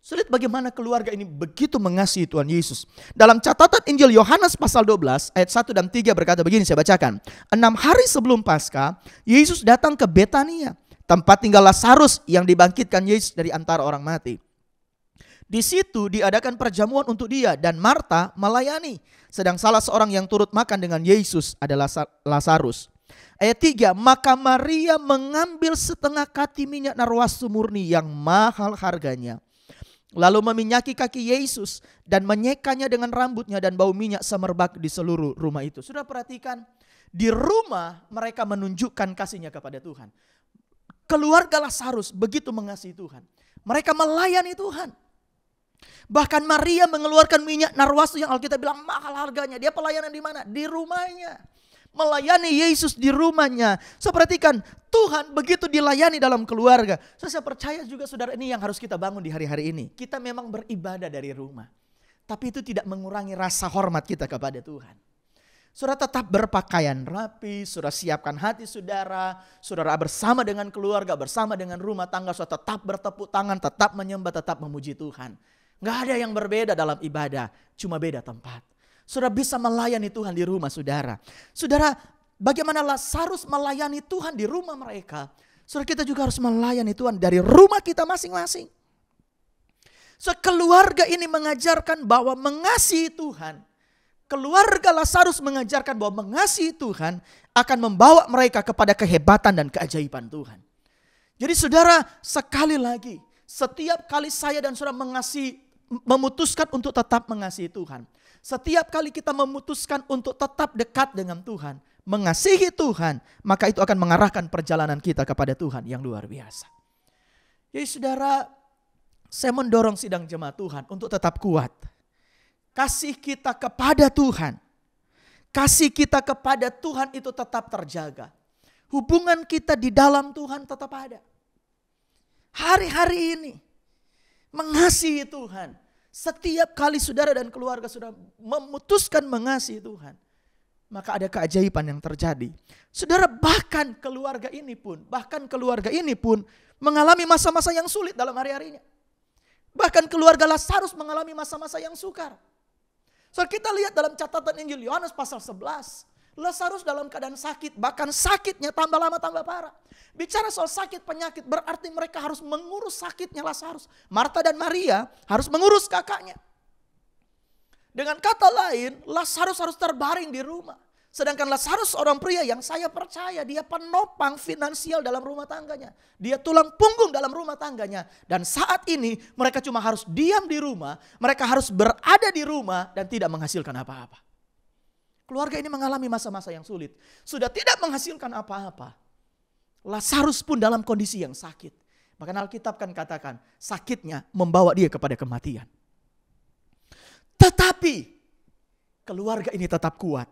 Sulit bagaimana keluarga ini begitu mengasihi Tuhan Yesus. Dalam catatan Injil Yohanes pasal 12 ayat 1 dan 3 berkata begini, saya bacakan. 6 hari sebelum Paskah, Yesus datang ke Betania, tempat tinggal Lazarus yang dibangkitkan Yesus dari antara orang mati. Di situ diadakan perjamuan untuk dia dan Marta melayani. Sedang salah seorang yang turut makan dengan Yesus adalah Lazarus. Ayat 3, maka Maria mengambil setengah kati minyak narwastu murni yang mahal harganya. Lalu meminyaki kaki Yesus dan menyekanya dengan rambutnya dan bau minyak semerbak di seluruh rumah itu. Sudah perhatikan, di rumah mereka menunjukkan kasihnya kepada Tuhan. Keluarga Lazarus begitu mengasihi Tuhan. Mereka melayani Tuhan. Bahkan Maria mengeluarkan minyak narwastu yang Alkitab bilang mahal harganya. Dia pelayanan di mana? Di rumahnya. Melayani Yesus di rumahnya. So perhatikan, Tuhan begitu dilayani dalam keluarga. So, saya percaya juga saudara, ini yang harus kita bangun di hari-hari ini. Kita memang beribadah dari rumah, tapi itu tidak mengurangi rasa hormat kita kepada Tuhan. Saudara tetap berpakaian rapi, saudara siapkan hati saudara bersama dengan keluarga, bersama dengan rumah tangga, saudara tetap bertepuk tangan, tetap menyembah, tetap memuji Tuhan. Gak ada yang berbeda dalam ibadah, cuma beda tempat. Saudara bisa melayani Tuhan di rumah saudara. Saudara, bagaimana Lazarus melayani Tuhan di rumah mereka, saudara kita juga harus melayani Tuhan dari rumah kita masing-masing. So, keluarga ini mengajarkan bahwa mengasihi Tuhan. Keluarga Lazarus mengajarkan bahwa mengasihi Tuhan akan membawa mereka kepada kehebatan dan keajaiban Tuhan. Jadi saudara, sekali lagi, setiap kali saya dan saudara memutuskan untuk tetap mengasihi Tuhan. Setiap kali kita memutuskan untuk tetap dekat dengan Tuhan, mengasihi Tuhan, maka itu akan mengarahkan perjalanan kita kepada Tuhan yang luar biasa. Jadi saudara, saya mendorong sidang jemaat Tuhan untuk tetap kuat. Kasih kita kepada Tuhan, kasih kita kepada Tuhan itu tetap terjaga. Hubungan kita di dalam Tuhan tetap ada. Hari-hari ini mengasihi Tuhan. Setiap kali saudara dan keluarga sudah memutuskan mengasihi Tuhan, maka ada keajaiban yang terjadi. Saudara, bahkan keluarga ini pun mengalami masa-masa yang sulit dalam hari-harinya. Bahkan keluarga Lazarus mengalami masa-masa yang sukar. Saudara, kita lihat dalam catatan Injil Yohanes pasal 11. Lazarus dalam keadaan sakit, bahkan sakitnya tambah lama tambah parah. Bicara soal sakit penyakit berarti mereka harus mengurus sakitnya Lazarus. Marta dan Maria harus mengurus kakaknya. Dengan kata lain, Lazarus harus terbaring di rumah. Sedangkan Lazarus seorang pria yang saya percaya dia penopang finansial dalam rumah tangganya. Dia tulang punggung dalam rumah tangganya. Dan saat ini mereka cuma harus diam di rumah, mereka harus berada di rumah dan tidak menghasilkan apa-apa. Keluarga ini mengalami masa-masa yang sulit. Sudah tidak menghasilkan apa-apa. Lazarus pun dalam kondisi yang sakit. Bahkan Alkitab kan katakan sakitnya membawa dia kepada kematian. Tetapi keluarga ini tetap kuat.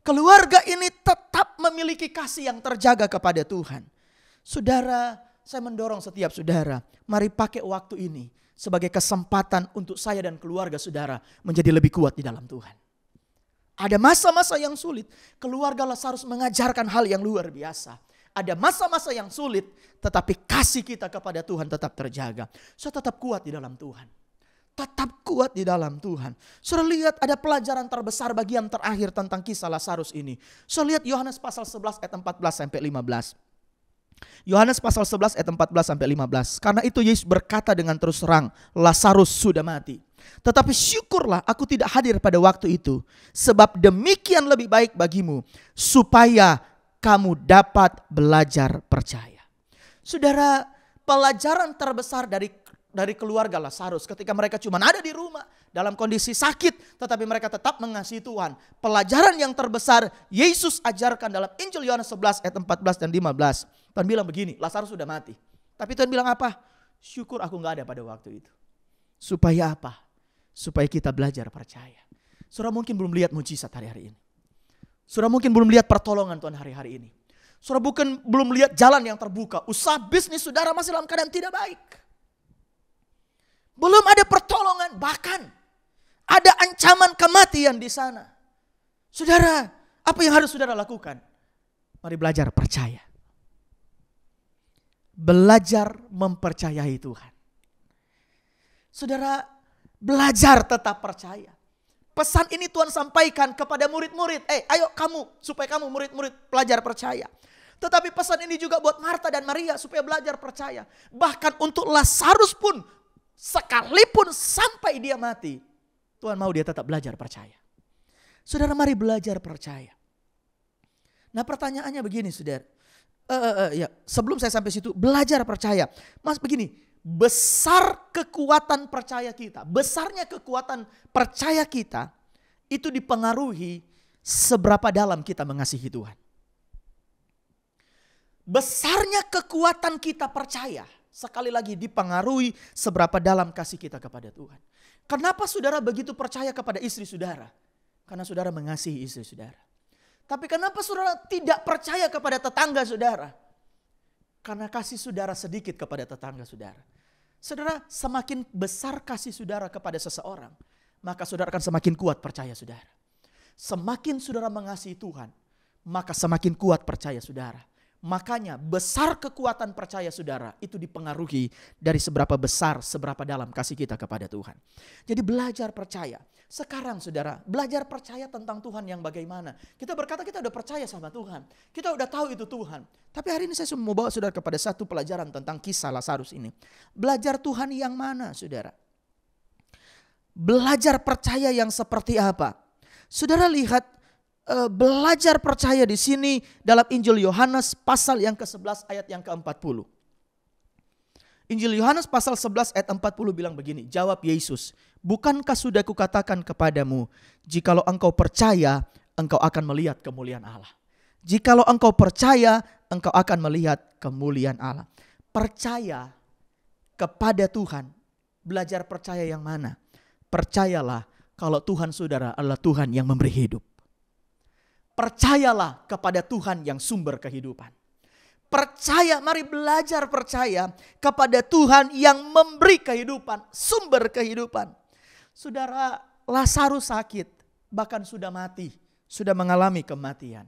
Keluarga ini tetap memiliki kasih yang terjaga kepada Tuhan. Saudara, saya mendorong setiap saudara, mari pakai waktu ini sebagai kesempatan untuk saya dan keluarga saudara menjadi lebih kuat di dalam Tuhan. Ada masa-masa yang sulit, keluarga Lazarus mengajarkan hal yang luar biasa. Ada masa-masa yang sulit, tetapi kasih kita kepada Tuhan tetap terjaga. Saya tetap kuat di dalam Tuhan. Tetap kuat di dalam Tuhan. Saudara lihat ada pelajaran terbesar bagian terakhir tentang kisah Lazarus ini. Saudara lihat Yohanes pasal 11 ayat 14 sampai 15. Yohanes pasal 11 ayat 14 sampai 15. Karena itu Yesus berkata dengan terus terang, Lazarus sudah mati. Tetapi syukurlah aku tidak hadir pada waktu itu, sebab demikian lebih baik bagimu, supaya kamu dapat belajar percaya. Saudara, pelajaran terbesar dari keluarga Lazarus ketika mereka cuma ada di rumah dalam kondisi sakit, tetapi mereka tetap mengasihi Tuhan. Pelajaran yang terbesar Yesus ajarkan dalam Injil Yohanes 11 ayat 14 dan 15. Tuhan bilang begini, Lazarus sudah mati. Tapi Tuhan bilang apa? Syukur aku gak ada pada waktu itu. Supaya apa? Supaya kita belajar percaya. Saudara mungkin belum lihat mujizat hari-hari ini. Saudara mungkin belum lihat pertolongan Tuhan hari-hari ini. Saudara belum lihat jalan yang terbuka. Usaha bisnis saudara masih dalam keadaan tidak baik. Belum ada pertolongan, bahkan ada ancaman kematian di sana. Saudara, apa yang harus saudara lakukan? Mari belajar percaya. Belajar mempercayai Tuhan. Saudara, belajar tetap percaya. Pesan ini Tuhan sampaikan kepada murid-murid. Ayo kamu, supaya kamu murid-murid belajar percaya. Tetapi pesan ini juga buat Marta dan Maria supaya belajar percaya. Bahkan untuk Lazarus pun, sekalipun sampai dia mati, Tuhan mau dia tetap belajar percaya. Saudara, mari belajar percaya. Nah, pertanyaannya begini, saudara. Sebelum saya sampai situ, belajar percaya. Mas, begini, besar kekuatan percaya kita, besarnya kekuatan percaya kita itu dipengaruhi seberapa dalam kita mengasihi Tuhan. Besarnya kekuatan kita percaya, sekali lagi dipengaruhi seberapa dalam kasih kita kepada Tuhan. Kenapa saudara begitu percaya kepada istri saudara? Karena saudara mengasihi istri saudara. Tapi kenapa saudara tidak percaya kepada tetangga saudara? Karena kasih saudara sedikit kepada tetangga saudara. Saudara, semakin besar kasih saudara kepada seseorang, maka saudara akan semakin kuat percaya saudara. Semakin saudara mengasihi Tuhan, maka semakin kuat percaya saudara. Makanya besar kekuatan percaya saudara itu dipengaruhi dari seberapa besar, seberapa dalam kasih kita kepada Tuhan. Jadi belajar percaya. Sekarang saudara, belajar percaya tentang Tuhan yang bagaimana. Kita berkata kita udah percaya sama Tuhan. Kita udah tahu itu Tuhan. Tapi hari ini saya mau bawa saudara kepada satu pelajaran tentang kisah Lazarus ini. Belajar Tuhan yang mana saudara? Belajar percaya yang seperti apa? Saudara lihat belajar percaya di sini dalam Injil Yohanes pasal yang ke-11 ayat yang ke-40. Injil Yohanes pasal 11 ayat 40 bilang begini, jawab Yesus, bukankah sudah kukatakan kepadamu, jikalau engkau percaya, engkau akan melihat kemuliaan Allah. Jikalau engkau percaya, engkau akan melihat kemuliaan Allah. Percaya kepada Tuhan, belajar percaya yang mana? Percayalah kalau Tuhan saudara adalah Tuhan yang memberi hidup. Percayalah kepada Tuhan yang sumber kehidupan. Percaya, mari belajar percaya kepada Tuhan yang memberi kehidupan, sumber kehidupan. Saudara, Lazarus sakit, bahkan sudah mati, sudah mengalami kematian.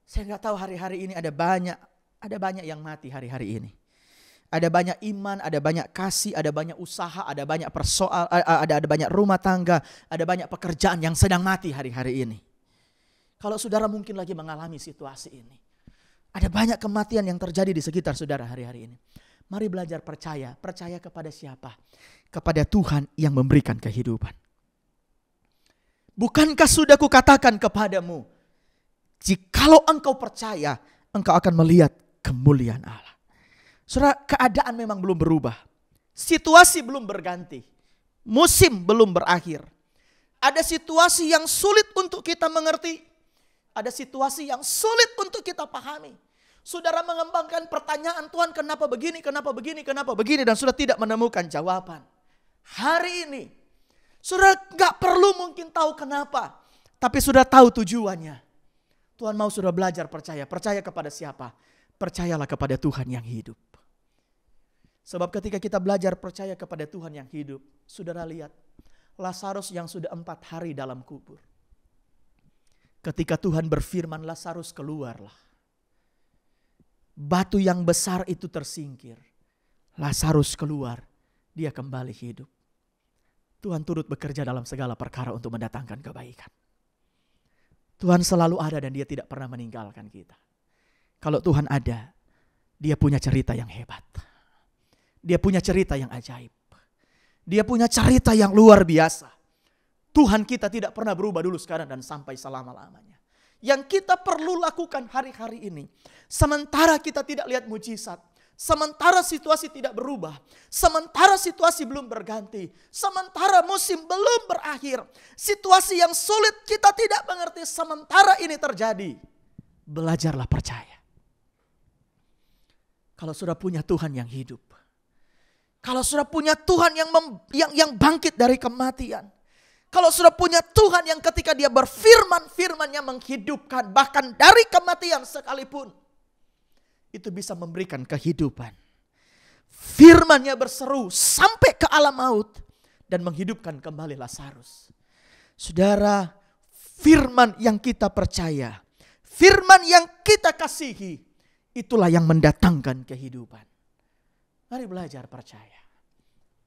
Saya nggak tahu hari-hari ini ada banyak yang mati hari-hari ini. Ada banyak iman, ada banyak kasih, ada banyak usaha, ada banyak persoal, ada banyak rumah tangga, ada banyak pekerjaan yang sedang mati hari-hari ini. Kalau saudara mungkin lagi mengalami situasi ini. Ada banyak kematian yang terjadi di sekitar saudara hari-hari ini. Mari belajar percaya. Percaya kepada siapa? Kepada Tuhan yang memberikan kehidupan. Bukankah sudah kukatakan kepadamu, jikalau engkau percaya, engkau akan melihat kemuliaan Allah. Saudara, keadaan memang belum berubah. Situasi belum berganti. Musim belum berakhir. Ada situasi yang sulit untuk kita mengerti. Ada situasi yang sulit untuk kita pahami. Saudara mengembangkan pertanyaan, Tuhan kenapa begini, kenapa begini, kenapa begini. Dan sudah tidak menemukan jawaban. Hari ini, saudara gak perlu mungkin tahu kenapa. Tapi sudah tahu tujuannya. Tuhan mau sudah belajar percaya. Percaya kepada siapa? Percayalah kepada Tuhan yang hidup. Sebab ketika kita belajar percaya kepada Tuhan yang hidup, saudara lihat Lazarus yang sudah 4 hari dalam kubur. Ketika Tuhan berfirman, Lazarus keluarlah. Batu yang besar itu tersingkir. Lazarus keluar, dia kembali hidup. Tuhan turut bekerja dalam segala perkara untuk mendatangkan kebaikan. Tuhan selalu ada dan dia tidak pernah meninggalkan kita. Kalau Tuhan ada, dia punya cerita yang hebat. Dia punya cerita yang ajaib. Dia punya cerita yang luar biasa. Tuhan kita tidak pernah berubah dulu, sekarang, dan sampai selama-lamanya. Yang kita perlu lakukan hari-hari ini, sementara kita tidak lihat mujizat, sementara situasi tidak berubah, sementara situasi belum berganti, sementara musim belum berakhir, situasi yang sulit kita tidak mengerti, sementara ini terjadi, belajarlah percaya. Kalau sudah punya Tuhan yang hidup, kalau sudah punya Tuhan yang bangkit dari kematian, kalau sudah punya Tuhan yang ketika dia berfirman, firman-Nya menghidupkan, bahkan dari kematian sekalipun, itu bisa memberikan kehidupan. Firman-Nya berseru sampai ke alam maut dan menghidupkan kembali Lazarus. Saudara, firman yang kita percaya, firman yang kita kasihi, itulah yang mendatangkan kehidupan. Mari belajar percaya.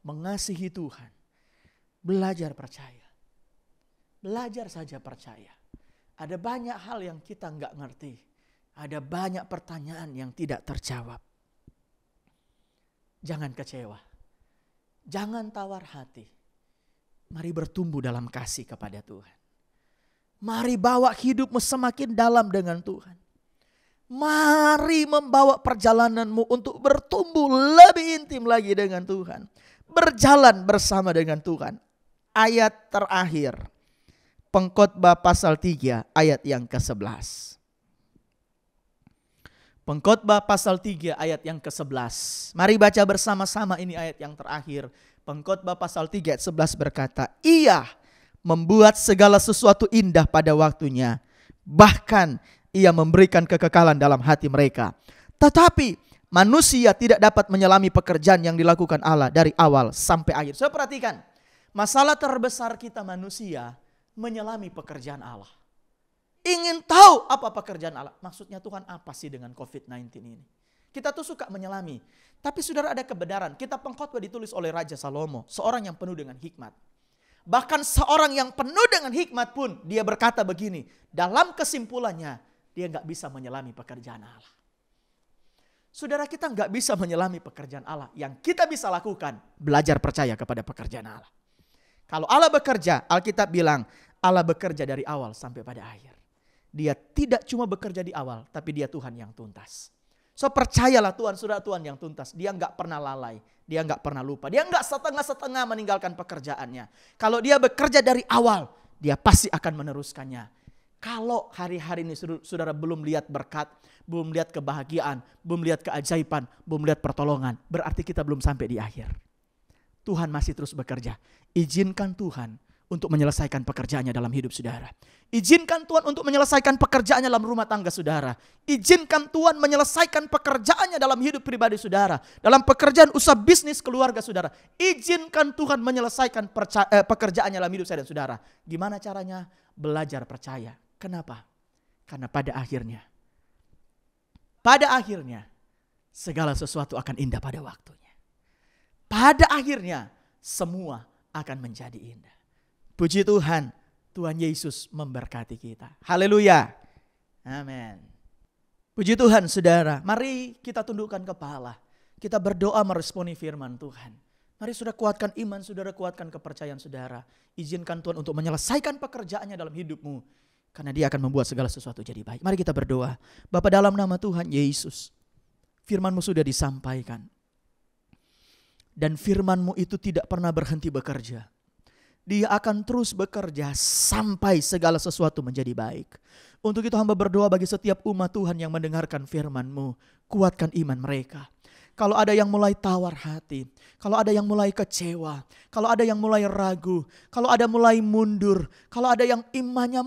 Mengasihi Tuhan. Belajar percaya. Belajar saja percaya. Ada banyak hal yang kita nggak ngerti. Ada banyak pertanyaan yang tidak terjawab. Jangan kecewa. Jangan tawar hati. Mari bertumbuh dalam kasih kepada Tuhan. Mari bawa hidupmu semakin dalam dengan Tuhan. Mari membawa perjalananmu untuk bertumbuh lebih intim lagi dengan Tuhan. Berjalan bersama dengan Tuhan. Ayat terakhir. Pengkhotbah pasal 3 ayat yang ke-11. Pengkhotbah pasal 3 ayat yang ke-11. Mari baca bersama-sama, ini ayat yang terakhir. Pengkhotbah pasal 3 ayat 11 berkata, Ia membuat segala sesuatu indah pada waktunya. Bahkan Ia memberikan kekekalan dalam hati mereka. Tetapi manusia tidak dapat menyelami pekerjaan yang dilakukan Allah dari awal sampai akhir. Saya perhatikan, masalah terbesar kita manusia menyelami pekerjaan Allah. Ingin tahu apa pekerjaan Allah. Maksudnya Tuhan apa sih dengan COVID-19 ini? Kita tuh suka menyelami. Tapi saudara, ada kebenaran. Kitab Pengkhotbah ditulis oleh Raja Salomo. Seorang yang penuh dengan hikmat. Bahkan seorang yang penuh dengan hikmat pun dia berkata begini. Dalam kesimpulannya dia gak bisa menyelami pekerjaan Allah. Saudara, kita gak bisa menyelami pekerjaan Allah. Yang kita bisa lakukan, belajar percaya kepada pekerjaan Allah. Kalau Allah bekerja, Alkitab bilang Allah bekerja dari awal sampai pada akhir. Dia tidak cuma bekerja di awal, tapi dia Tuhan yang tuntas. So percayalah Tuhan, saudara, Tuhan yang tuntas. Dia nggak pernah lalai, dia nggak pernah lupa. Dia nggak setengah-setengah meninggalkan pekerjaannya. Kalau dia bekerja dari awal, dia pasti akan meneruskannya. Kalau hari-hari ini saudara belum lihat berkat, belum lihat kebahagiaan, belum lihat keajaiban, belum lihat pertolongan, berarti kita belum sampai di akhir. Tuhan masih terus bekerja. Izinkan Tuhan untuk menyelesaikan pekerjaannya dalam hidup saudara. Izinkan Tuhan untuk menyelesaikan pekerjaannya dalam rumah tangga saudara. Izinkan Tuhan menyelesaikan pekerjaannya dalam hidup pribadi saudara. Dalam pekerjaan usaha bisnis keluarga saudara. Izinkan Tuhan menyelesaikan pekerjaannya dalam hidup saya dan saudara. Gimana caranya? Belajar percaya. Kenapa? Karena pada akhirnya segala sesuatu akan indah pada waktunya. Pada akhirnya semua akan menjadi indah. Puji Tuhan, Tuhan Yesus memberkati kita. Haleluya. Amin. Puji Tuhan saudara, mari kita tundukkan kepala. Kita berdoa meresponi firman Tuhan. Mari saudara kuatkan iman, saudara kuatkan kepercayaan saudara. Izinkan Tuhan untuk menyelesaikan pekerjaannya dalam hidupmu. Karena dia akan membuat segala sesuatu jadi baik. Mari kita berdoa. Bapa, dalam nama Tuhan Yesus, firman-Mu sudah disampaikan. Dan firman-Mu itu tidak pernah berhenti bekerja. Dia akan terus bekerja sampai segala sesuatu menjadi baik. Untuk itu hamba berdoa bagi setiap umat Tuhan yang mendengarkan firman-Mu. Kuatkan iman mereka. Kalau ada yang mulai tawar hati, kalau ada yang mulai kecewa, kalau ada yang mulai ragu, kalau ada mulai mundur, kalau ada yang imannya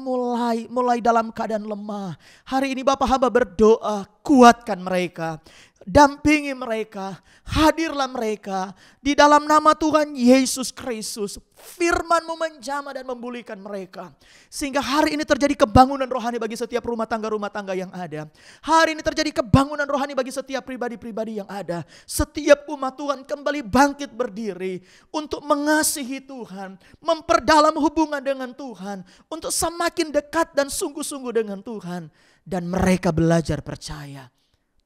mulai dalam keadaan lemah. Hari ini Bapak hamba berdoa, kuatkan mereka. Dampingi mereka, hadirlah mereka di dalam nama Tuhan Yesus Kristus. Firman-Mu menjamah dan memulihkan mereka. Sehingga hari ini terjadi kebangunan rohani bagi setiap rumah tangga yang ada. Hari ini terjadi kebangunan rohani bagi setiap pribadi-pribadi yang ada. Setiap umat Tuhan kembali bangkit berdiri untuk mengasihi Tuhan, memperdalam hubungan dengan Tuhan, untuk semakin dekat dan sungguh-sungguh dengan Tuhan. Dan mereka belajar percaya.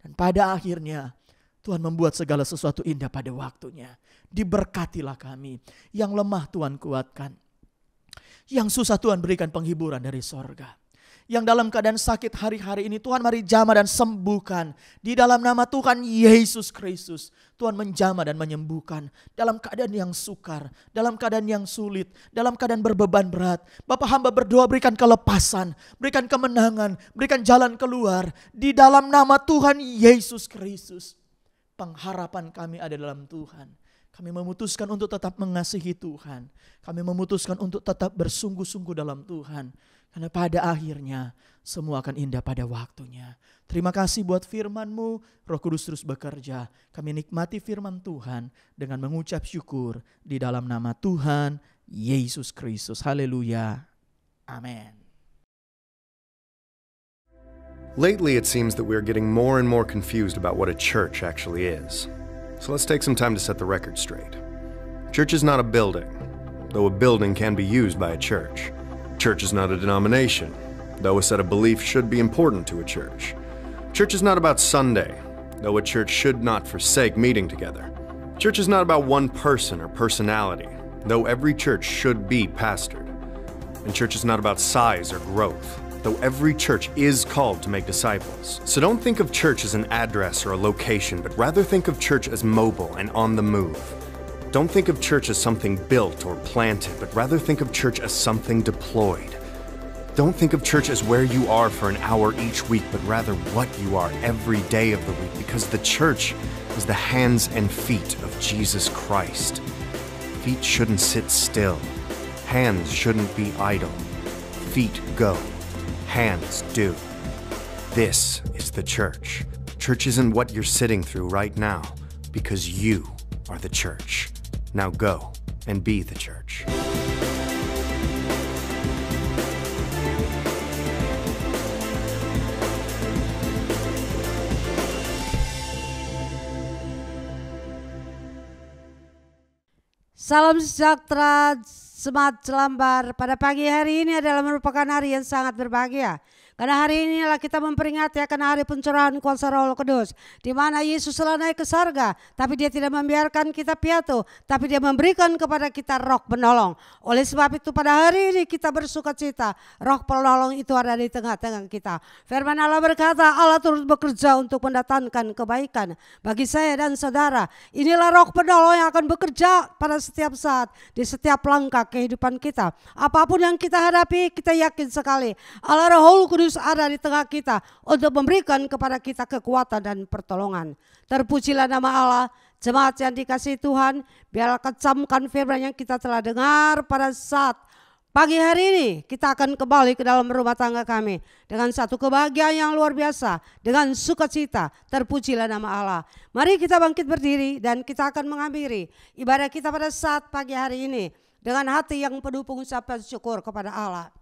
Dan pada akhirnya Tuhan membuat segala sesuatu indah pada waktunya. Diberkatilah kami. Yang lemah Tuhan kuatkan. Yang susah Tuhan berikan penghiburan dari sorga. Yang dalam keadaan sakit hari-hari ini Tuhan mari jamah dan sembuhkan. Di dalam nama Tuhan Yesus Kristus. Tuhan menjamah dan menyembuhkan. Dalam keadaan yang sukar. Dalam keadaan yang sulit. Dalam keadaan berbeban berat. Bapak hamba berdoa berikan kelepasan. Berikan kemenangan. Berikan jalan keluar. Di dalam nama Tuhan Yesus Kristus. Pengharapan kami ada dalam Tuhan. Kami memutuskan untuk tetap mengasihi Tuhan. Kami memutuskan untuk tetap bersungguh-sungguh dalam Tuhan. Karena pada akhirnya semua akan indah pada waktunya. Terima kasih buat firman-Mu. Roh Kudus terus bekerja. Kami nikmati firman Tuhan dengan mengucap syukur di dalam nama Tuhan Yesus Kristus. Haleluya. Amin. Lately, it seems that we're getting more and more confused about what a church actually is. So let's take some time to set the record straight. Church is not a building, though a building can be used by a church. Church is not a denomination, though a set of beliefs should be important to a church. Church is not about Sunday, though a church should not forsake meeting together. Church is not about one person or personality, though every church should be pastored. And church is not about size or growth, though every church is called to make disciples. So don't think of church as an address or a location, but rather think of church as mobile and on the move. Don't think of church as something built or planted, but rather think of church as something deployed. Don't think of church as where you are for an hour each week, but rather what you are every day of the week, because the church is the hands and feet of Jesus Christ. Feet shouldn't sit still. Hands shouldn't be idle. Feet go. Hands do. This is the church. Church isn't what you're sitting through right now, because you are the church. Now go and be the church. Salam sejahtera, Jemaat Jelambar. Pada pagi hari ini adalah merupakan hari yang sangat berbahagia. Karena hari inilah kita memperingati akan hari pencurahan kuasa Roh Kudus, di mana Yesus telah naik ke sarga, tapi dia tidak membiarkan kita piatu, tapi dia memberikan kepada kita Roh penolong. Oleh sebab itu pada hari ini kita bersukacita, Roh penolong itu ada di tengah-tengah kita. Firman Allah berkata, Allah turut bekerja untuk mendatangkan kebaikan bagi saya dan saudara. Inilah Roh penolong yang akan bekerja pada setiap saat, di setiap langkah kehidupan kita. Apapun yang kita hadapi, kita yakin sekali Allah Roh Kudus ada di tengah kita untuk memberikan kepada kita kekuatan dan pertolongan. Terpujilah nama Allah. Jemaat yang dikasihi Tuhan, biarlah kecamkan firman yang kita telah dengar pada saat pagi hari ini. Kita akan kembali ke dalam rumah tangga kami dengan satu kebahagiaan yang luar biasa, dengan sukacita. Terpujilah nama Allah. Mari kita bangkit berdiri dan kita akan mengakhiri ibadah kita pada saat pagi hari ini dengan hati yang penuh pengucapan syukur kepada Allah.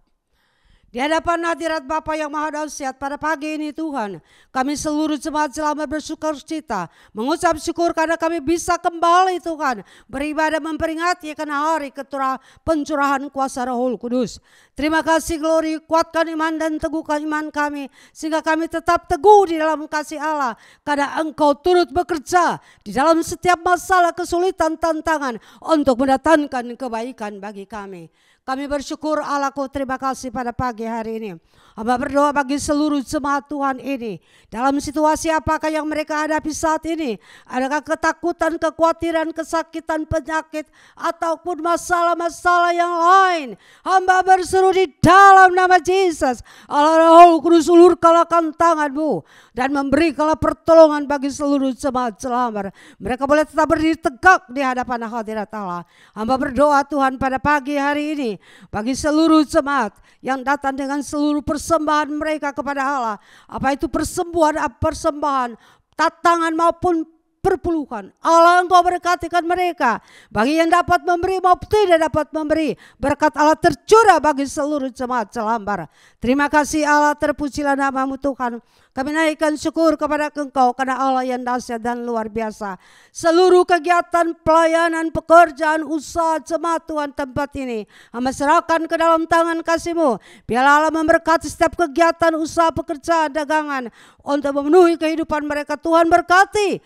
Di hadapan hadirat Bapa yang Maha Dahsyat pada pagi ini Tuhan, kami seluruh jemaat Jelambar bersyukur cita, mengucap syukur karena kami bisa kembali Tuhan, beribadah memperingati akan hari pencurahan kuasa Roh Kudus. Terima kasih Glory, kuatkan iman dan teguhkan iman kami, sehingga kami tetap teguh di dalam kasih Allah, karena Engkau turut bekerja di dalam setiap masalah, kesulitan, tantangan untuk mendatangkan kebaikan bagi kami. Kami bersyukur Allahku, terima kasih pada pagi hari ini. Hamba berdoa bagi seluruh jemaat Tuhan ini. Dalam situasi apakah yang mereka hadapi saat ini? Adakah ketakutan, kekhawatiran, kesakitan, penyakit, ataupun masalah-masalah yang lain? Hamba berseru di dalam nama Yesus. Allah Roh Kudus, ulurkanlah tanganmu dan memberikanlah pertolongan bagi seluruh jemaat Jelambar. Mereka boleh tetap berdiri tegak di hadapan hadirat Allah. Hamba berdoa Tuhan pada pagi hari ini bagi seluruh jemaat yang datang dengan seluruh persembahan mereka kepada Allah, apa itu persembahan, tatangan maupun perpuluhan. Allah Engkau berkatikan mereka, bagi yang dapat memberi maupun tidak dapat memberi, berkat Allah tercurah bagi seluruh jemaat Jelambar. Terima kasih Allah, terpujilah namamu Tuhan. Kami naikkan syukur kepada Engkau karena Allah yang dahsyat dan luar biasa. Seluruh kegiatan, pelayanan, pekerjaan, usaha jemaat Tuhan tempat ini, Hamba serahkan ke dalam tangan kasih-Mu. Biarlah Allah memberkati setiap kegiatan, usaha, pekerjaan, dagangan untuk memenuhi kehidupan mereka. Tuhan berkati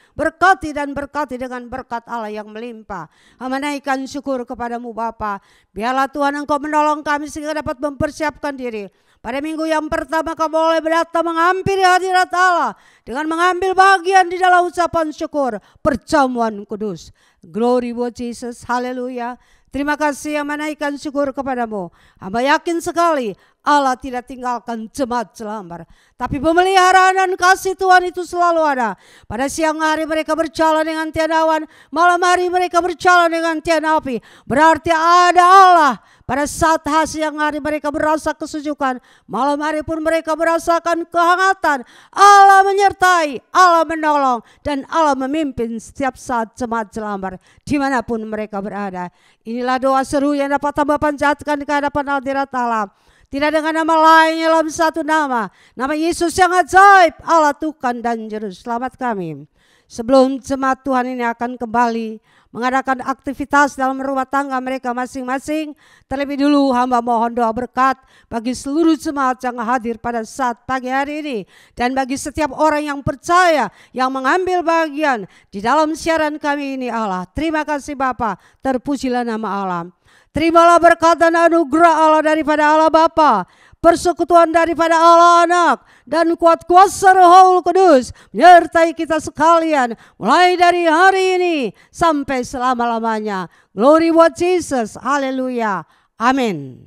dan berkati dengan berkat Allah yang melimpah. Hamba naikkan syukur kepadamu Bapa. Biarlah Tuhan Engkau menolong kami sehingga dapat mempersiapkan diri. Pada minggu yang pertama kami boleh datang menghampiri hadirat Allah dengan mengambil bagian di dalam ucapan syukur perjamuan kudus. Glory buat Jesus, haleluya. Terima kasih yang menaikkan syukur kepadamu. Hamba yakin sekali Allah tidak tinggalkan jemaat Jelambar, tapi pemeliharaan dan kasih Tuhan itu selalu ada. Pada siang hari mereka berjalan dengan tiada awan, malam hari mereka berjalan dengan tiada api. Berarti ada Allah. Pada saat siang hari mereka merasa kesejukan, malam hari pun mereka merasakan kehangatan. Allah menyertai, Allah menolong, dan Allah memimpin setiap saat jemaat Jelambar dimanapun mereka berada. Inilah doa seru yang dapat hamba panjatkan di hadapan hadirat Allah. Tidak dengan nama lain dalam satu nama Yesus yang ajaib, Allah Tuhan dan Juru Selamat kami. Sebelum jemaat Tuhan ini akan kembali mengadakan aktivitas dalam rumah tangga mereka masing-masing, terlebih dulu hamba mohon doa berkat bagi seluruh jemaat yang hadir pada saat pagi hari ini, dan bagi setiap orang yang percaya yang mengambil bagian di dalam siaran kami ini. Allah, terima kasih Bapa, terpujilah nama Allah. Terimalah berkat dan anugerah Allah daripada Allah Bapa, persekutuan daripada Allah Anak, dan kuat kuasa Roh Kudus menyertai kita sekalian mulai dari hari ini sampai selama-lamanya. Glory buat Jesus. Haleluya. Amin.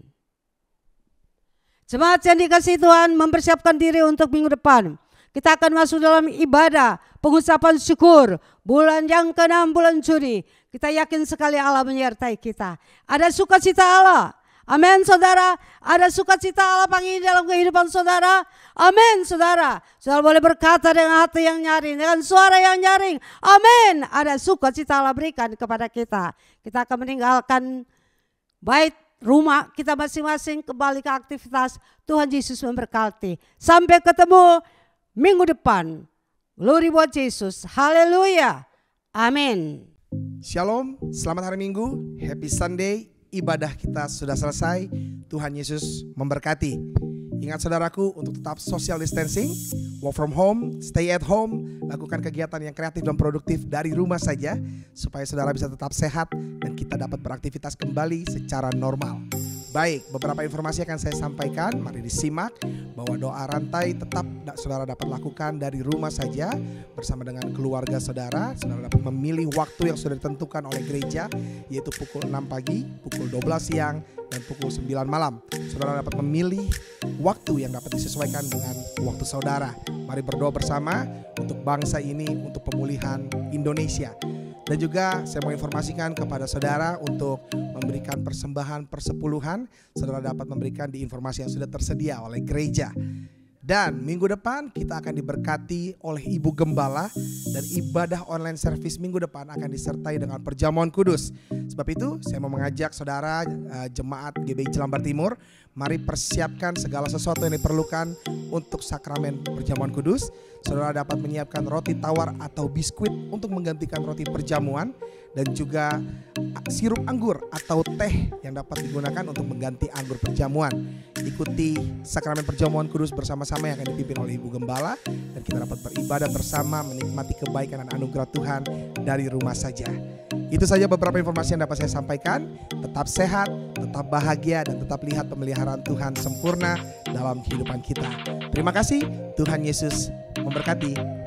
Jemaat yang dikasihi Tuhan, mempersiapkan diri untuk minggu depan. Kita akan masuk dalam ibadah pengucapan syukur bulan yang ke-6, bulan Juni. Kita yakin sekali Allah menyertai kita. Ada sukacita Allah. Amin saudara. Ada sukacita Allah pagi ini dalam kehidupan saudara. Amin saudara. Saudara boleh berkata dengan hati yang nyaring, dengan suara yang nyaring. Amin. Ada sukacita Allah berikan kepada kita. Kita akan meninggalkan bait rumah kita masing-masing, kembali ke aktivitas. Tuhan Yesus memberkati. Sampai ketemu minggu depan. Glory buat Yesus. Haleluya. Amin. Shalom, selamat hari Minggu, happy Sunday. Ibadah kita sudah selesai. Tuhan Yesus memberkati. Ingat saudaraku untuk tetap social distancing, work from home, stay at home, lakukan kegiatan yang kreatif dan produktif dari rumah saja supaya saudara bisa tetap sehat dan kita dapat beraktivitas kembali secara normal. Baik, beberapa informasi akan saya sampaikan, mari disimak bahwa doa rantai tetap saudara dapat lakukan dari rumah saja bersama dengan keluarga saudara. Saudara dapat memilih waktu yang sudah ditentukan oleh gereja, yaitu pukul 6 pagi, pukul 12 siang, dan pukul 9 malam. Saudara dapat memilih waktu yang dapat disesuaikan dengan waktu saudara. Mari berdoa bersama untuk bangsa ini, untuk pemulihan Indonesia. Dan juga saya mau informasikan kepada saudara untuk memberikan persembahan persepuluhan. Saudara dapat memberikan di informasi yang sudah tersedia oleh gereja. Dan minggu depan kita akan diberkati oleh Ibu Gembala, dan ibadah online service minggu depan akan disertai dengan perjamuan kudus. Sebab itu saya mau mengajak saudara jemaat GBI Jelambar Timur, mari persiapkan segala sesuatu yang diperlukan untuk sakramen perjamuan kudus. Saudara dapat menyiapkan roti tawar atau biskuit untuk menggantikan roti perjamuan, dan juga sirup anggur atau teh yang dapat digunakan untuk mengganti anggur perjamuan. Ikuti sakramen perjamuan kudus bersama-sama yang akan dipimpin oleh Ibu Gembala, dan kita dapat beribadah bersama menikmati kebaikan dan anugerah Tuhan dari rumah saja. Itu saja beberapa informasi yang dapat saya sampaikan. Tetap sehat, tetap bahagia, dan tetap lihat pemeliharaan Tuhan sempurna dalam kehidupan kita. Terima kasih, Tuhan Yesus memberkati.